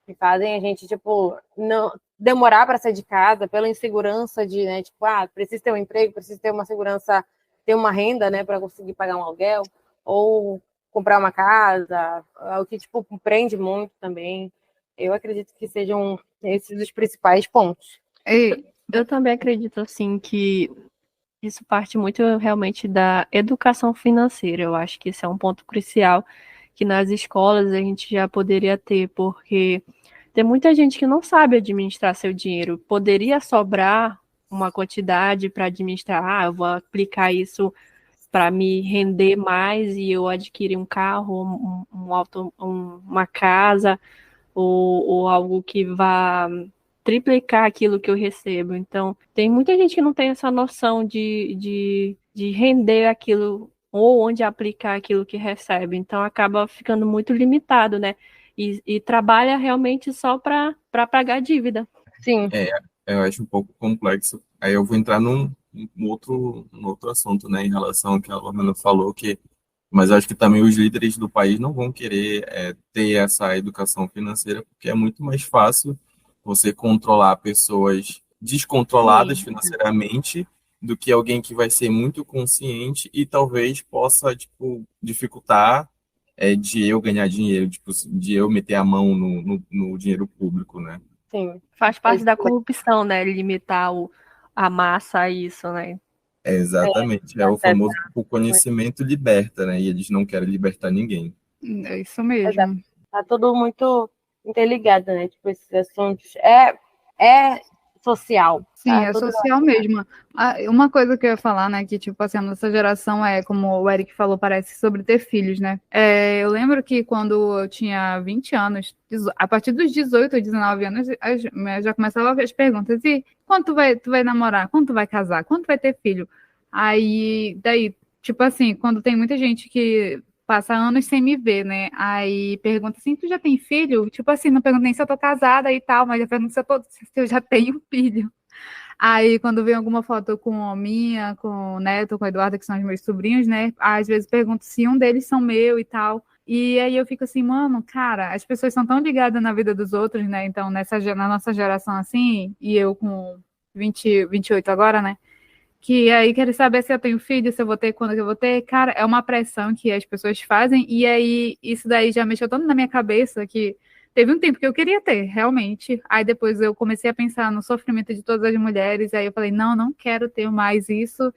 Speaker 1: que fazem a gente, tipo, não demorar para sair de casa pela insegurança de, né, tipo, preciso ter um emprego, preciso ter uma segurança, ter uma renda, né, para conseguir pagar um aluguel, ou comprar uma casa, o que, tipo, prende muito também. Eu acredito que sejam esses os principais pontos.
Speaker 4: Eu também acredito, assim, que isso parte muito realmente da educação financeira. Eu acho que esse é um ponto crucial que nas escolas a gente já poderia ter, porque tem muita gente que não sabe administrar seu dinheiro. Poderia sobrar uma quantidade para administrar, eu vou aplicar isso para me render mais e eu adquirir um carro, uma casa, ou algo que vá triplicar aquilo que eu recebo. Então, tem muita gente que não tem essa noção de render aquilo ou onde aplicar aquilo que recebe. Então, acaba ficando muito limitado, né? E trabalha realmente só para pagar dívida.
Speaker 1: Sim.
Speaker 3: Eu acho um pouco complexo. Aí eu vou entrar num outro assunto, né, em relação ao que a Lorena falou, mas eu acho que também os líderes do país não vão querer ter essa educação financeira, porque é muito mais fácil você controlar pessoas descontroladas financeiramente do que alguém que vai ser muito consciente e talvez possa, tipo, dificultar de eu ganhar dinheiro, tipo, de eu meter a mão no dinheiro público, né?
Speaker 1: Sim.
Speaker 4: Faz parte da corrupção, né? Limitar a massa a isso, né?
Speaker 3: Exatamente. É o famoso o conhecimento liberta, né? E eles não querem libertar ninguém.
Speaker 2: É isso mesmo.
Speaker 1: Tá tudo muito interligado, né? Tipo, esses assuntos. É social.
Speaker 2: Sim,
Speaker 1: Tá
Speaker 2: é
Speaker 1: tudo
Speaker 2: social mesmo. Uma coisa que eu ia falar, né, que, tipo assim, a nossa geração como o Eric falou, parece sobre ter filhos, né? Eu lembro que quando eu tinha 20 anos, a partir dos 18 ou 19 anos, já começava as perguntas, e quando tu vai namorar? Quando tu vai casar? Quando tu vai ter filho? Daí, tipo assim, quando tem muita gente que passa anos sem me ver, né? Aí pergunta assim, tu já tem filho? Tipo assim, não pergunta nem se eu tô casada e tal, mas já pergunta se eu já tenho filho. Aí, quando vem alguma foto com a minha, com o Neto, com o Eduardo, que são os meus sobrinhos, né? Às vezes pergunto se um deles são meu e tal. E aí eu fico assim, mano, cara, as pessoas são tão ligadas na vida dos outros, né? Então, na nossa geração assim, e eu com 28 agora, né? Que aí querem saber se eu tenho filho, se eu vou ter, quando eu vou ter. Cara, é uma pressão que as pessoas fazem, e aí isso daí já mexeu tanto na minha cabeça que teve um tempo que eu queria ter, realmente. Aí depois eu comecei a pensar no sofrimento de todas as mulheres, e aí eu falei, não quero ter mais isso.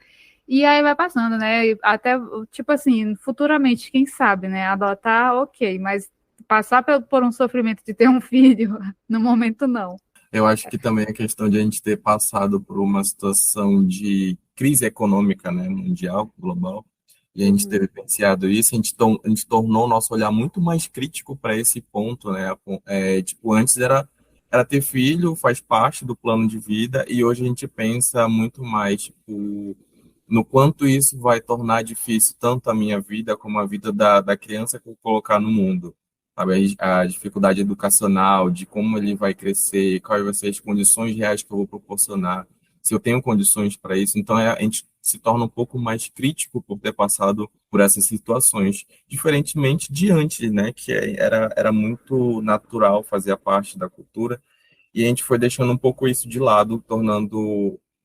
Speaker 2: E aí vai passando, né? Até, tipo assim, futuramente, quem sabe, né? Adotar, ok, mas passar por um sofrimento de ter um filho, no momento não.
Speaker 3: Eu acho que também a questão de a gente ter passado por uma situação de crise econômica, né, mundial, global, e a gente ter vivenciado isso, a gente tornou o nosso olhar muito mais crítico para esse ponto, né? Tipo, antes era ter filho, faz parte do plano de vida, e hoje a gente pensa muito mais, tipo, no quanto isso vai tornar difícil tanto a minha vida como a vida da criança que eu vou colocar no mundo. Sabe, a dificuldade educacional, de como ele vai crescer, quais vão ser as condições reais que eu vou proporcionar, se eu tenho condições para isso. Então, a gente se torna um pouco mais crítico por ter passado por essas situações, diferentemente de antes, né, que era muito natural, fazia parte da cultura, e a gente foi deixando um pouco isso de lado,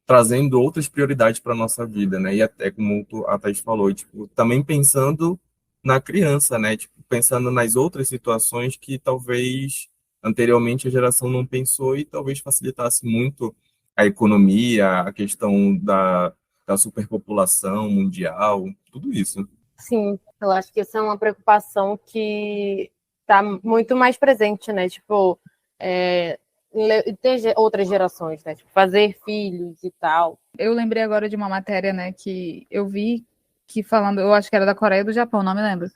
Speaker 3: trazendo outras prioridades para a nossa vida, né? E até como a Thaís falou, tipo, também pensando na criança, né? Tipo, pensando nas outras situações que talvez anteriormente a geração não pensou e talvez facilitasse muito a economia, a questão da superpopulação mundial, tudo isso.
Speaker 1: Sim, eu acho que essa é uma preocupação que está muito mais presente, né? Tipo, ter outras gerações, né? Tipo, fazer filhos e tal.
Speaker 2: Eu lembrei agora de uma matéria, né, que eu vi que falando, eu acho que era da Coreia e do Japão, não me lembro.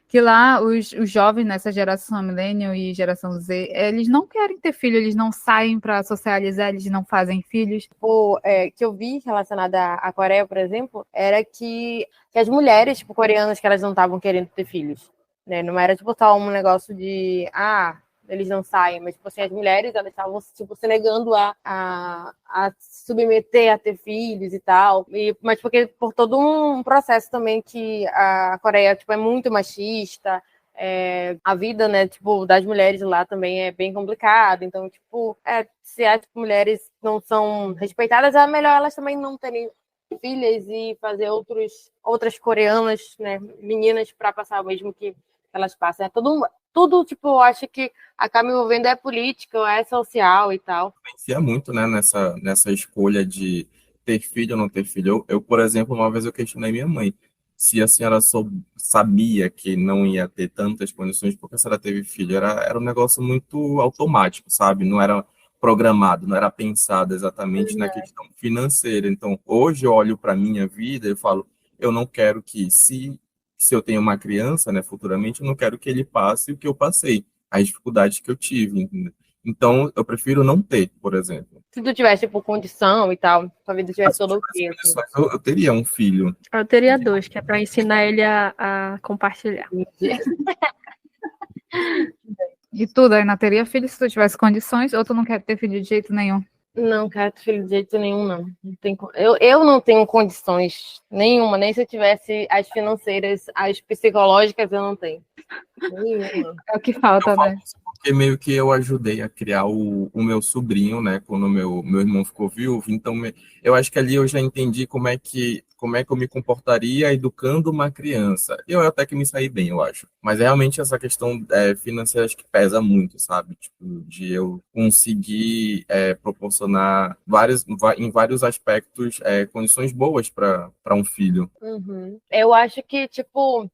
Speaker 2: Que lá os jovens nessa geração millennial e geração Z, eles não querem ter filho, eles não saem para socializar, eles não fazem filhos.
Speaker 1: Que eu vi relacionada à Coreia, por exemplo, era que as mulheres, tipo, coreanas, que elas não estavam querendo ter filhos, né? Não era, tipo, só um negócio de, eles não saem, mas, tipo assim, as mulheres, elas estavam, tipo, se negando a se submeter a ter filhos e tal, mas porque por todo um processo também que a Coreia, tipo, é muito machista, a vida, né, tipo, das mulheres lá também é bem complicada, então, tipo, se as mulheres não são respeitadas, é melhor elas também não terem filhas e fazer outras coreanas, né, meninas, para passar o mesmo que elas passam. Tudo, tipo, eu acho que acaba me envolvendo política, é social e tal.
Speaker 3: Influencia muito, né, nessa escolha de ter filho ou não ter filho. Por exemplo, uma vez eu questionei minha mãe se a senhora sabia que não ia ter tantas condições porque a senhora teve filho. Era um negócio muito automático, sabe? Não era programado, não era pensado exatamente na questão financeira. Então, hoje eu olho para a minha vida e falo, eu não quero que, se eu tenho uma criança, né, futuramente, eu não quero que ele passe o que eu passei, as dificuldades que eu tive, entendeu? Então, eu prefiro não ter, por exemplo.
Speaker 1: Se tu tivesse, tipo, condição e tal, sua vida tivesse todo o quê? Assim.
Speaker 3: Eu teria um filho.
Speaker 4: Eu teria 2, que é para ensinar ele a compartilhar.
Speaker 2: E tu, Daina, teria filho se tu tivesse condições, ou tu não quer ter filho de jeito nenhum?
Speaker 1: Não quero ter filho de jeito nenhum, não. Eu não tenho condições nenhuma, nem se eu tivesse as financeiras, as psicológicas, eu não tenho. Nenhuma.
Speaker 2: É o que falta, né?
Speaker 3: Porque meio que eu ajudei a criar o meu sobrinho, né? Quando meu irmão ficou viúvo. Então, eu acho que ali eu já entendi como é que eu me comportaria educando uma criança. Eu até que me saí bem, eu acho. Mas realmente essa questão financeira acho que pesa muito, sabe? Tipo, de eu conseguir proporcionar em vários aspectos condições boas para um filho.
Speaker 1: Uhum. Eu acho que, tipo,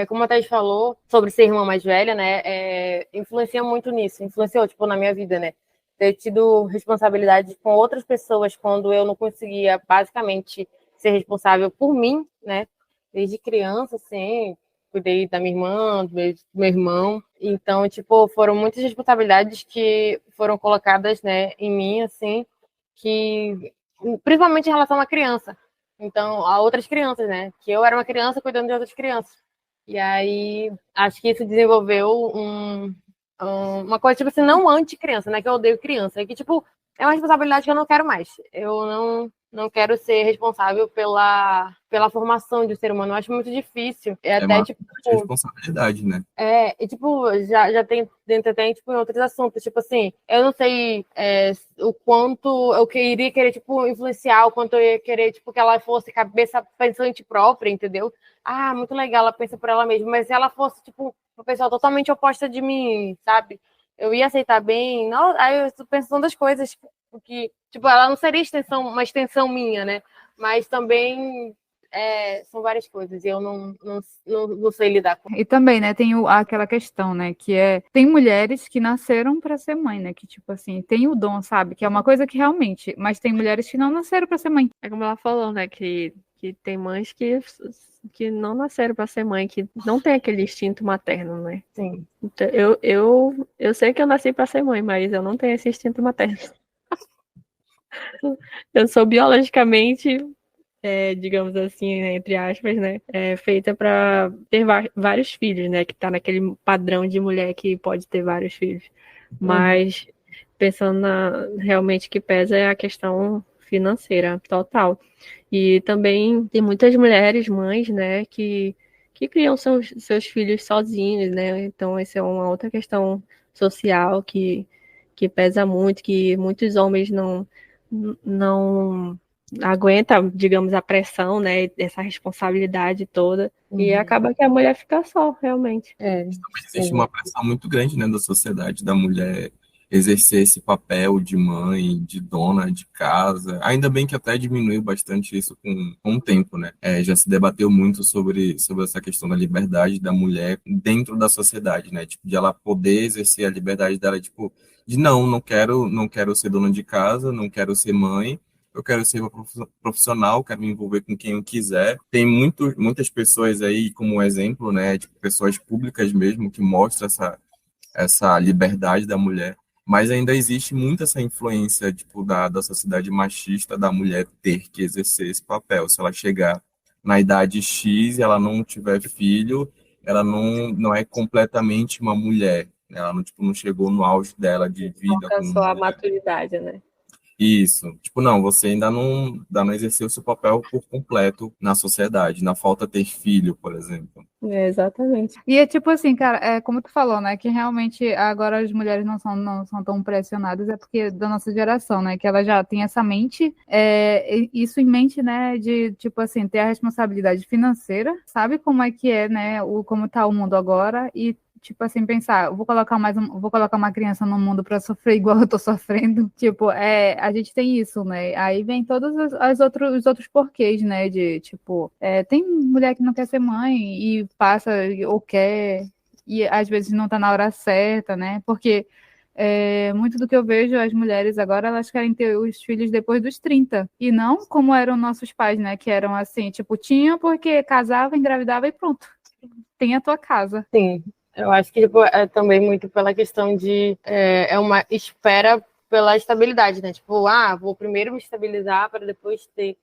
Speaker 1: como a Thaís falou sobre ser irmã mais velha, né? Influencia muito nisso. Influenciou, tipo, na minha vida, né? Ter tido responsabilidade com outras pessoas quando eu não conseguia, basicamente, ser responsável por mim, né? Desde criança, assim, cuidei da minha irmã, do meu irmão. Então, tipo, foram muitas responsabilidades que foram colocadas, né, em mim, assim, que principalmente em relação à criança. Então, a outras crianças, né? Que eu era uma criança cuidando de outras crianças. E aí, acho que isso desenvolveu uma coisa, tipo assim, não anti-criança, né? Que eu odeio criança. É que, tipo, é uma responsabilidade que eu não quero mais. Eu não quero ser responsável pela formação de um ser humano. Eu acho muito difícil. É até,
Speaker 3: uma
Speaker 1: tipo,
Speaker 3: responsabilidade, né?
Speaker 1: e tipo, já tem dentro até tipo, em outros assuntos, tipo assim, eu não sei o quanto eu iria querer, tipo, influenciar, o quanto eu ia querer, tipo, que ela fosse cabeça pensante própria, entendeu? Ah, muito legal, ela pensa por ela mesma, mas se ela fosse, tipo, uma pessoa totalmente oposta de mim, sabe? Eu ia aceitar bem, não, aí eu estou pensando das coisas, que, tipo, ela não seria uma extensão minha, né? Mas também são várias coisas e eu não sei lidar com.
Speaker 2: E também, né, tem aquela questão, né, que tem mulheres que nasceram para ser mãe, né, que tipo assim, tem o dom, sabe, que é uma coisa que realmente, mas tem mulheres que não nasceram para ser mãe.
Speaker 4: É como ela falou, né, que tem mães que não nasceram para ser mãe, que não tem aquele instinto materno, né?
Speaker 1: Sim.
Speaker 4: Então, eu sei que eu nasci para ser mãe, mas eu não tenho esse instinto materno. Eu sou biologicamente, digamos assim, né, entre aspas, né, feita para ter vários filhos, né, que tá naquele padrão de mulher que pode ter vários filhos. Mas pensando realmente que pesa é a questão financeira total. E também tem muitas mulheres, mães, né, que criam seus filhos sozinhos, né? Então, essa é uma outra questão social que pesa muito, que muitos homens não aguenta, digamos, a pressão, né, dessa responsabilidade toda, e acaba que a mulher fica só, realmente.
Speaker 3: Existe uma pressão muito grande, né, da sociedade, da mulher exercer esse papel de mãe, de dona de casa. Ainda bem que até diminuiu bastante isso com o tempo, né? Já se debateu muito sobre essa questão da liberdade da mulher dentro da sociedade, né? Tipo, de ela poder exercer a liberdade dela, tipo, de não quero ser dona de casa, não quero ser mãe, eu quero ser uma profissional, quero me envolver com quem eu quiser. Tem muitas pessoas aí, como exemplo, né, tipo, pessoas públicas mesmo, que mostram essa liberdade da mulher. Mas ainda existe muito essa influência, tipo, da sociedade machista, da mulher ter que exercer esse papel. Se ela chegar na idade X e ela não tiver filho, ela não é completamente uma mulher. Ela não, tipo, não chegou no auge dela de vida como
Speaker 4: Alcançou a
Speaker 3: mulher.
Speaker 4: maturidade, né?
Speaker 3: Isso. Tipo, não, você ainda não exerceu o seu papel por completo na sociedade, na falta ter filho, por exemplo.
Speaker 4: É, exatamente.
Speaker 2: E é tipo assim, cara, é como tu falou, né? Que realmente agora as mulheres não são tão pressionadas, é porque da nossa geração, né? Que ela já tem essa mente, isso em mente, né? De tipo assim, ter a responsabilidade financeira, sabe como é que é, né? Como tá o mundo agora e tipo assim, pensar, vou colocar uma criança no mundo para sofrer igual eu tô sofrendo. Tipo, a gente tem isso, né? Aí vem todos os outros porquês, né? De tipo, tem mulher que não quer ser mãe e passa ou quer, e às vezes não tá na hora certa, né? Porque muito do que eu vejo, as mulheres agora, elas querem ter os filhos depois dos 30 e não como eram nossos pais, né? Que eram assim, tipo, tinha porque casava, engravidava e pronto. Tem a tua casa.
Speaker 1: Sim, eu acho que tipo, é também muito pela questão de uma espera pela estabilidade, né? Tipo, vou primeiro me estabilizar para depois ter.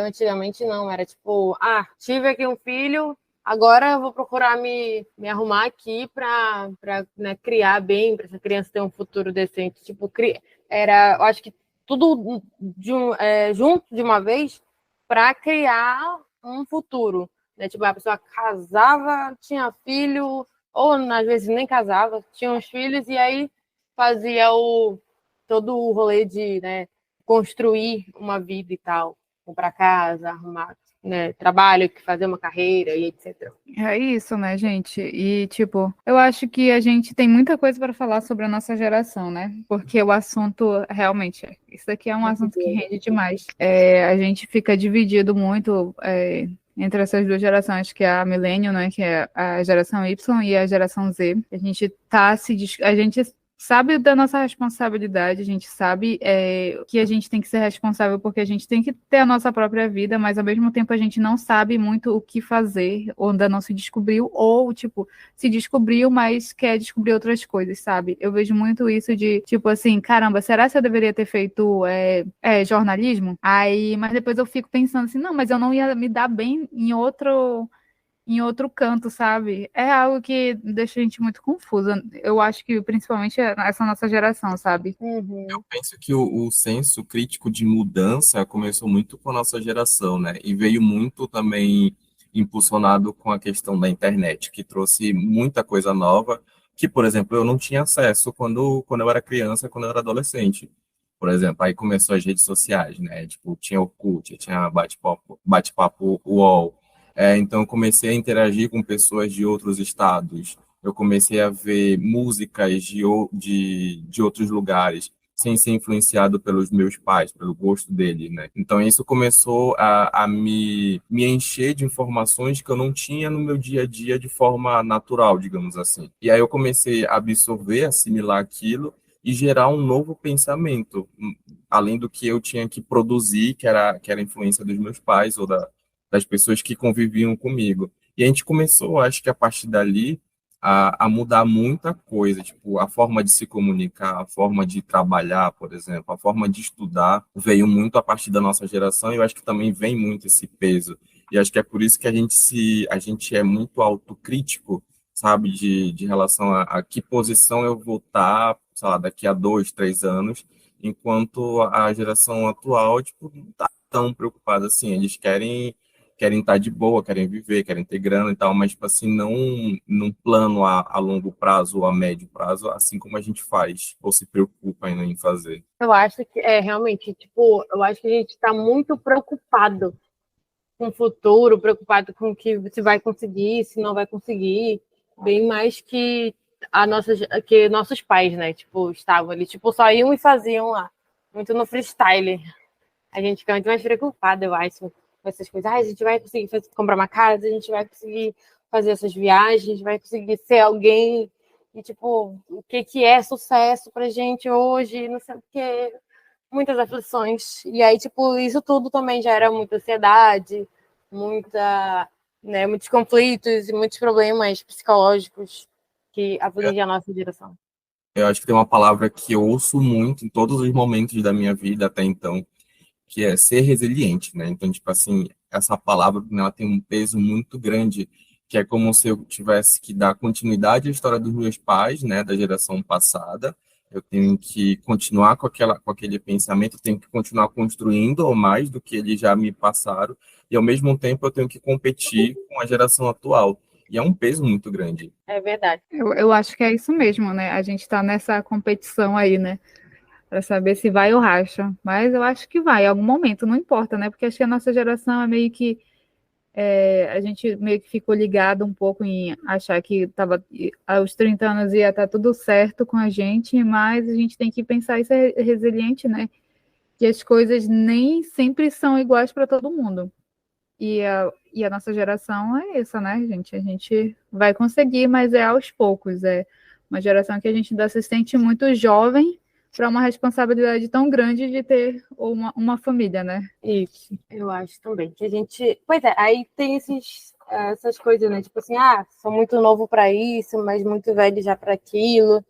Speaker 1: Antigamente não, era tipo, tive aqui um filho, agora eu vou procurar me arrumar aqui para né, criar bem, para essa criança ter um futuro decente. Tipo, eu acho que tudo junto de uma vez para criar um futuro, né? Tipo, a pessoa casava, tinha filho, ou às vezes nem casava, tinha os filhos, e aí fazia todo o rolê de, né, construir uma vida e tal, comprar casa, arrumar, né, trabalho, fazer uma carreira e etc.
Speaker 2: É isso, né, gente? E, tipo, eu acho que a gente tem muita coisa para falar sobre a nossa geração, né? Porque o assunto, realmente, isso daqui é um assunto que rende demais. A gente fica dividido muito, entre essas duas gerações, que é a Millennium, né, que é a geração Y e a geração Z. A gente sabe da nossa responsabilidade, a gente sabe que a gente tem que ser responsável porque a gente tem que ter a nossa própria vida, mas ao mesmo tempo a gente não sabe muito o que fazer, ou ainda não se descobriu, ou, tipo, se descobriu, mas quer descobrir outras coisas, sabe? Eu vejo muito isso de, tipo assim, caramba, será que eu deveria ter feito jornalismo? Aí, mas depois eu fico pensando assim, não, mas eu não ia me dar bem em outro canto, sabe? É algo que deixa a gente muito confusa. Eu acho que principalmente essa nossa geração, sabe?
Speaker 3: Eu penso que o senso crítico de mudança começou muito com a nossa geração, né? E veio muito também impulsionado com a questão da internet, que trouxe muita coisa nova, que, por exemplo, eu não tinha acesso quando eu era criança, quando eu era adolescente. Por exemplo, aí começou as redes sociais, né? Tipo, tinha Orkut, tinha bate-papo UOL. Então, eu comecei a interagir com pessoas de outros estados. Eu comecei a ver músicas de outros lugares, sem ser influenciado pelos meus pais, pelo gosto deles, né? Então, isso começou a me encher de informações que eu não tinha no meu dia a dia de forma natural, digamos assim. E aí eu comecei a absorver, assimilar aquilo e gerar um novo pensamento, além do que eu tinha que produzir, que era a influência dos meus pais ou das pessoas que conviviam comigo. E a gente começou, acho que a partir dali, a mudar muita coisa, tipo, a forma de se comunicar, a forma de trabalhar, por exemplo, a forma de estudar, veio muito a partir da nossa geração, e eu acho que também vem muito esse peso. E acho que é por isso que a gente é muito autocrítico, sabe, de relação a que posição eu vou estar, sei lá, daqui a 2, 3 anos, enquanto a geração atual, tipo, não está tão preocupada assim, eles querem estar de boa, querem viver, querem ter grana e tal, mas, tipo assim, não num plano a longo prazo ou a médio prazo, assim como a gente faz, ou se preocupa ainda em fazer.
Speaker 1: Eu acho que realmente, tipo, eu acho que a gente está muito preocupado com o futuro, preocupado com que se vai conseguir, se não vai conseguir, bem mais que nossos pais, né? Tipo, estavam ali, tipo, só iam e faziam lá, muito no freestyle. A gente fica muito mais preocupado, eu acho, com essas coisas. A gente vai conseguir comprar uma casa, a gente vai conseguir fazer essas viagens, a gente vai conseguir ser alguém. E, tipo, o que é sucesso pra gente hoje, não sei o quê. Muitas aflições. E aí, tipo, isso tudo também gera muita ansiedade, muitos conflitos e muitos problemas psicológicos que afligem a nossa geração.
Speaker 3: Eu acho que tem uma palavra que eu ouço muito em todos os momentos da minha vida até então, que é ser resiliente, né? Então, tipo assim, essa palavra, né, ela tem um peso muito grande que é como se eu tivesse que dar continuidade à história dos meus pais, né, da geração passada. Eu tenho que continuar com aquele pensamento, eu tenho que continuar construindo ou mais do que eles já me passaram, e ao mesmo tempo eu tenho que competir com a geração atual. E é um peso muito grande.
Speaker 1: É verdade.
Speaker 2: Eu acho que é isso mesmo, né? A gente está nessa competição aí, né? Para saber se vai ou racha. Mas eu acho que vai, em algum momento, não importa, né? Porque acho que a nossa geração é meio que. A gente meio que ficou ligado um pouco em achar que tava, aos 30 anos ia estar tudo certo com a gente, mas a gente tem que pensar e ser resiliente, né? Que as coisas nem sempre são iguais para todo mundo. E a nossa geração é essa, né, gente? A gente vai conseguir, mas é aos poucos. É uma geração que a gente ainda se sente muito jovem para uma responsabilidade tão grande de ter uma família, né?
Speaker 1: Isso, eu acho também. Que a gente. Pois é, aí tem essas coisas, né? Tipo assim, sou muito novo para isso, mas muito velho já para aquilo.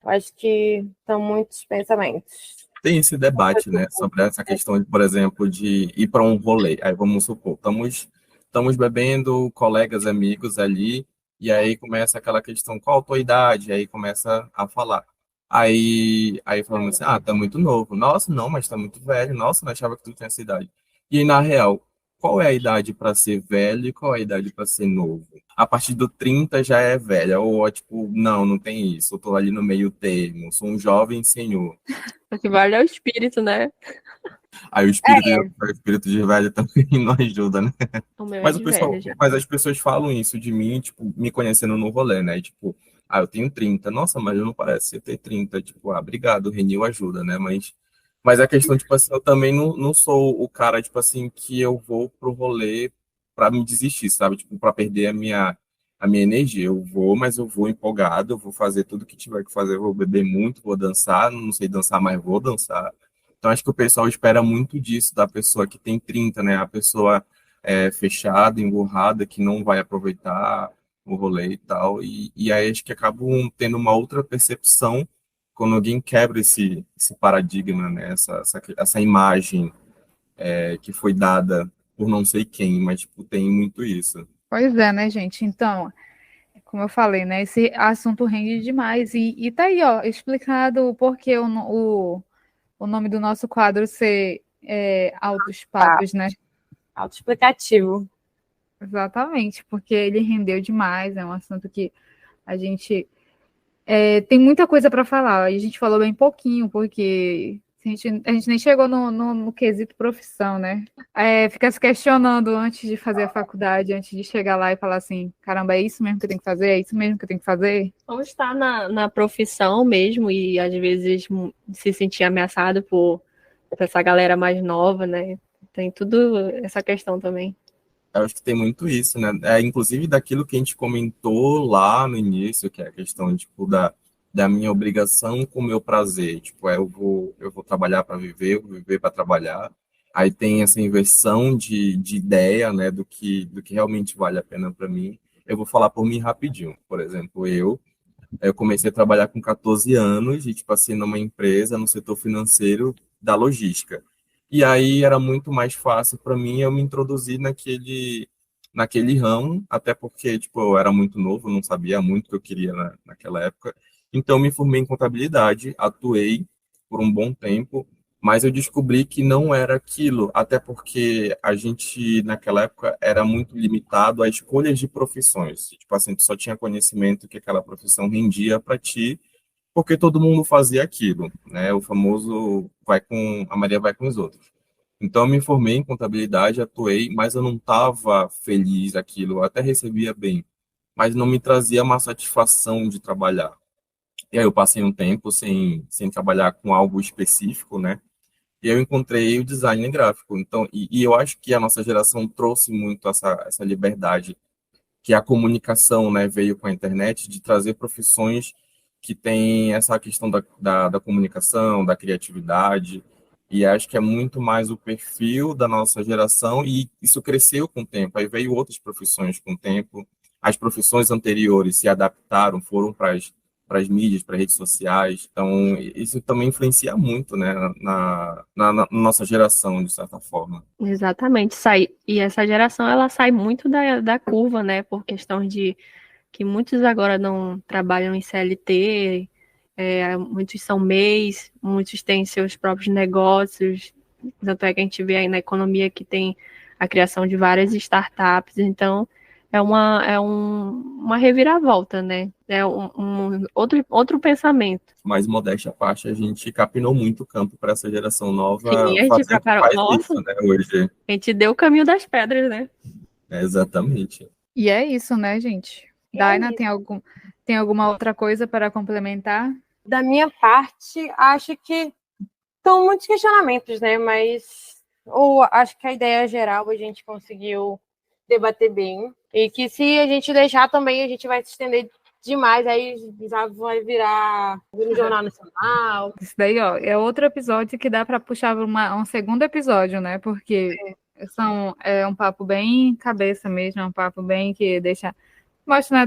Speaker 1: Eu acho que são muitos pensamentos.
Speaker 3: Tem esse debate, né, sobre essa questão, por exemplo, de ir para um rolê. Aí vamos supor, estamos bebendo, colegas, amigos ali, e aí começa aquela questão, qual a tua idade? Aí começa a falar. Aí falamos assim, tá muito novo. Nossa, não, mas tá muito velho. Nossa, não achava que tu tinha essa idade. E aí, na real, qual é a idade para ser velho e qual é a idade para ser novo? A partir do 30 já é velha, ou tipo, não tem isso, eu tô ali no meio termo, sou um jovem senhor.
Speaker 4: O que vale é o espírito, né?
Speaker 3: Aí o espírito de velho também não ajuda, né?
Speaker 4: O meu é
Speaker 3: Mas o
Speaker 4: de velho
Speaker 3: pessoal,
Speaker 4: já.
Speaker 3: mas as pessoas falam isso de mim, tipo, me conhecendo no rolê, né? E, tipo, eu tenho 30. Nossa, mas eu não parece você ter 30. Tipo, obrigado, o Renil ajuda, né? Mas a questão, tipo assim, eu também não sou o cara, tipo assim, que eu vou pro rolê pra me desistir, sabe? Tipo, pra perder a minha energia. Eu vou, mas eu vou empolgado, eu vou fazer tudo que tiver que fazer, eu vou beber muito, vou dançar, não sei dançar, mas vou dançar. Então, acho que o pessoal espera muito disso da pessoa que tem 30, né? A pessoa fechada, emburrada, que não vai aproveitar o rolê e tal. E aí acho que acabam tendo uma outra percepção quando alguém quebra esse paradigma, né? Essa imagem que foi dada por não sei quem, mas tipo, tem muito isso.
Speaker 2: Pois é, né, gente? Então, como eu falei, né? Esse assunto rende demais. E tá aí, ó, explicado o porquê o nome do nosso quadro ser Altos Papos, né?
Speaker 1: Autoexplicativo.
Speaker 2: Exatamente, porque ele rendeu demais, é um assunto que a gente tem muita coisa para falar, e a gente falou bem pouquinho, porque a gente nem chegou no quesito profissão, né? Fica se questionando antes de fazer a faculdade, antes de chegar lá e falar assim, caramba, é isso mesmo que eu tenho que fazer? É isso mesmo que eu tenho que fazer?
Speaker 4: Ou estar na profissão mesmo e às vezes se sentir ameaçado por essa galera mais nova, né? Tem tudo essa questão também.
Speaker 3: Eu acho que tem muito isso, né? Inclusive daquilo que a gente comentou lá no início, que é a questão, tipo, da minha obrigação com o meu prazer. Tipo, eu vou trabalhar para viver, eu vou viver para trabalhar. Aí tem essa inversão de ideia, né, do que realmente vale a pena para mim. Eu vou falar por mim rapidinho. Por exemplo, eu comecei a trabalhar com 14 anos e, tipo assim, numa empresa no setor financeiro da logística. E aí era muito mais fácil para mim eu me introduzir naquele ramo, até porque, tipo, eu era muito novo, não sabia muito o que eu queria naquela época. Então, me formei em contabilidade, atuei por um bom tempo, mas eu descobri que não era aquilo, até porque a gente, naquela época, era muito limitado a escolhas de profissões. Tipo assim, tu só tinha conhecimento que aquela profissão rendia para ti, porque todo mundo fazia aquilo, né? O famoso a Maria vai com os outros. Então, eu me formei em contabilidade, atuei, mas eu não estava feliz aquilo. Eu até recebia bem, mas não me trazia uma satisfação de trabalhar. E aí eu passei um tempo sem trabalhar com algo específico, né? E eu encontrei o design gráfico. Então, e eu acho que a nossa geração trouxe muito essa liberdade que a comunicação, né, veio com a internet, de trazer profissões que têm essa questão da comunicação, da criatividade, e acho que é muito mais o perfil da nossa geração, e isso cresceu com o tempo, aí veio outras profissões com o tempo, as profissões anteriores se adaptaram, foram para as mídias, para redes sociais. Então, isso também influencia muito, né, na nossa geração, de certa forma.
Speaker 4: Exatamente, e essa geração ela sai muito da curva, né? Por questão de que muitos agora não trabalham em CLT, muitos são MEIs, muitos têm seus próprios negócios, tanto é que a gente vê aí na economia que tem a criação de várias startups, então uma reviravolta, né? É outro pensamento.
Speaker 3: Mas, modéstia à parte, a gente capinou muito o campo para essa geração nova
Speaker 4: Sim, a gente
Speaker 3: fazer o que
Speaker 4: preparou.
Speaker 3: faz
Speaker 4: Nossa,
Speaker 3: isso, né, hoje.
Speaker 4: a gente deu o caminho das pedras, né?
Speaker 3: Exatamente.
Speaker 2: E é isso, né, gente?
Speaker 1: E é
Speaker 2: Daina,
Speaker 1: isso.
Speaker 2: tem alguma outra coisa para complementar?
Speaker 1: Da minha parte, acho que são muitos questionamentos, né? Mas acho que a ideia geral a gente conseguiu debater bem. E que se a gente deixar também, a gente vai se estender demais, aí já vai virar no Jornal Nacional.
Speaker 2: Isso daí, ó, é outro episódio que dá para puxar um segundo episódio, né? Porque é um papo bem cabeça mesmo, é um papo bem que mostra, né,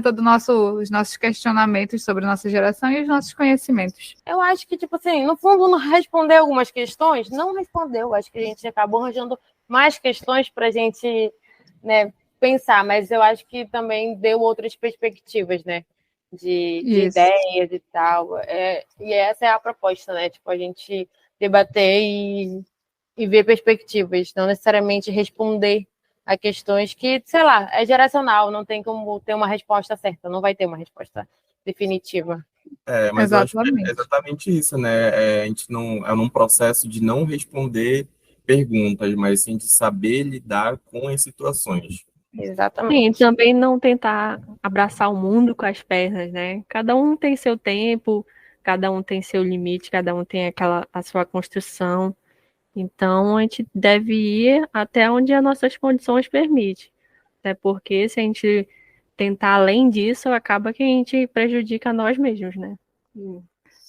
Speaker 2: os nossos questionamentos sobre a nossa geração e os nossos conhecimentos.
Speaker 1: Eu acho que, tipo assim, no fundo, não responder algumas questões, não respondeu. Acho que a gente acabou arranjando mais questões para a gente, né, pensar, mas eu acho que também deu outras perspectivas, né? De ideias e tal. E essa é a proposta, né? Tipo, a gente debater e ver perspectivas, não necessariamente responder a questões que, sei lá, é geracional, não tem como ter uma resposta certa, não vai ter uma resposta definitiva.
Speaker 3: Mas eu acho que é
Speaker 2: Exatamente.
Speaker 3: exatamente isso, né? A gente não é num processo de não responder perguntas, mas sim de saber lidar com as situações.
Speaker 1: Exatamente.
Speaker 4: Sim, também não tentar abraçar o mundo com as pernas, né? Cada um tem seu tempo, cada um tem seu limite, cada um tem a sua construção. Então, a gente deve ir até onde as nossas condições permitem. Até porque se a gente tentar além disso, acaba que a gente prejudica nós mesmos, né?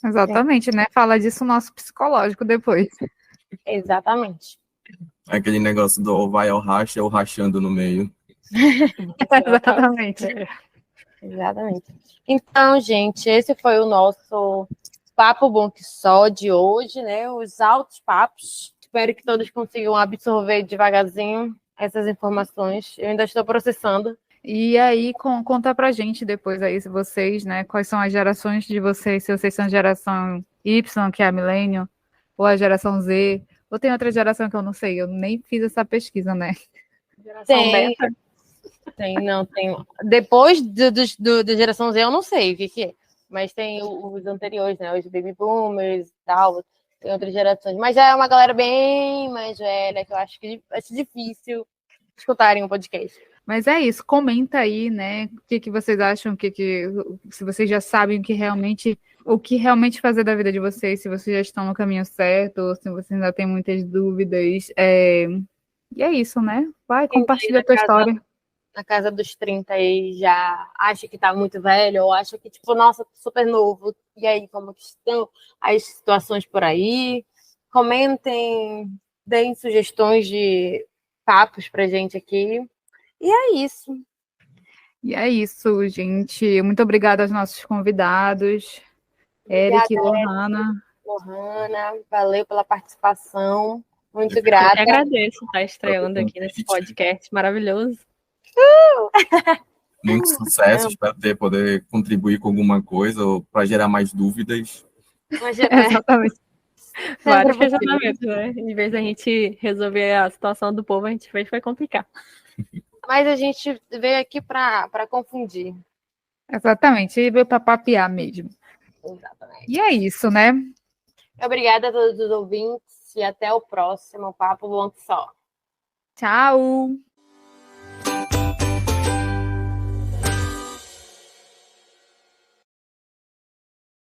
Speaker 2: Exatamente, né? Fala disso o nosso psicológico depois.
Speaker 1: Exatamente.
Speaker 3: Aquele negócio do ou vai ao racha ou rachando no meio.
Speaker 2: Exatamente.
Speaker 1: Exatamente. Então, gente, esse foi o nosso Papo Bom Que Só de hoje, né? Os altos papos. Espero que todos consigam absorver devagarzinho essas informações. Eu ainda estou processando.
Speaker 2: E aí, conta pra gente depois aí, se vocês, né, quais são as gerações de vocês, se vocês são a geração Y, que é a Millennium, ou a geração Z, ou tem outra geração que eu não sei, eu nem fiz essa pesquisa, né?
Speaker 4: Geração beta.
Speaker 1: Tem. Depois da geração Z, eu não sei o que é. Mas tem os anteriores, né? Os baby boomers e tal. Tem outras gerações. Mas já é uma galera bem mais velha, que eu acho que acho difícil escutarem o podcast.
Speaker 2: Mas é isso, comenta aí, né? O que vocês acham, se vocês já sabem o que realmente fazer da vida de vocês, se vocês já estão no caminho certo, ou se vocês ainda têm muitas dúvidas. E é isso, né? Vai, compartilha a tua história.
Speaker 1: Na casa dos 30 e já acha que tá muito velho, ou acha que, tipo, nossa, super novo. E aí, como que estão as situações por aí? Comentem, deem sugestões de papos pra gente aqui. E é isso.
Speaker 2: E é isso, gente. Muito obrigada aos nossos convidados. Eric e Lohana.
Speaker 1: Lohana, valeu pela participação. Muito grata.
Speaker 4: Eu que agradeço estar estreando aqui nesse podcast maravilhoso.
Speaker 3: Muito sucesso, espero poder contribuir com alguma coisa ou para gerar mais dúvidas.
Speaker 2: Exatamente.
Speaker 4: Vários questionamentos, né? Em vez da gente resolver a situação do povo, a gente fez foi complicar.
Speaker 1: Mas a gente veio aqui para confundir.
Speaker 2: Exatamente, e veio para papear mesmo.
Speaker 1: Exatamente.
Speaker 2: E é isso, né?
Speaker 1: Obrigada a todos os ouvintes e até o próximo Papo Bom Que Só.
Speaker 2: Tchau!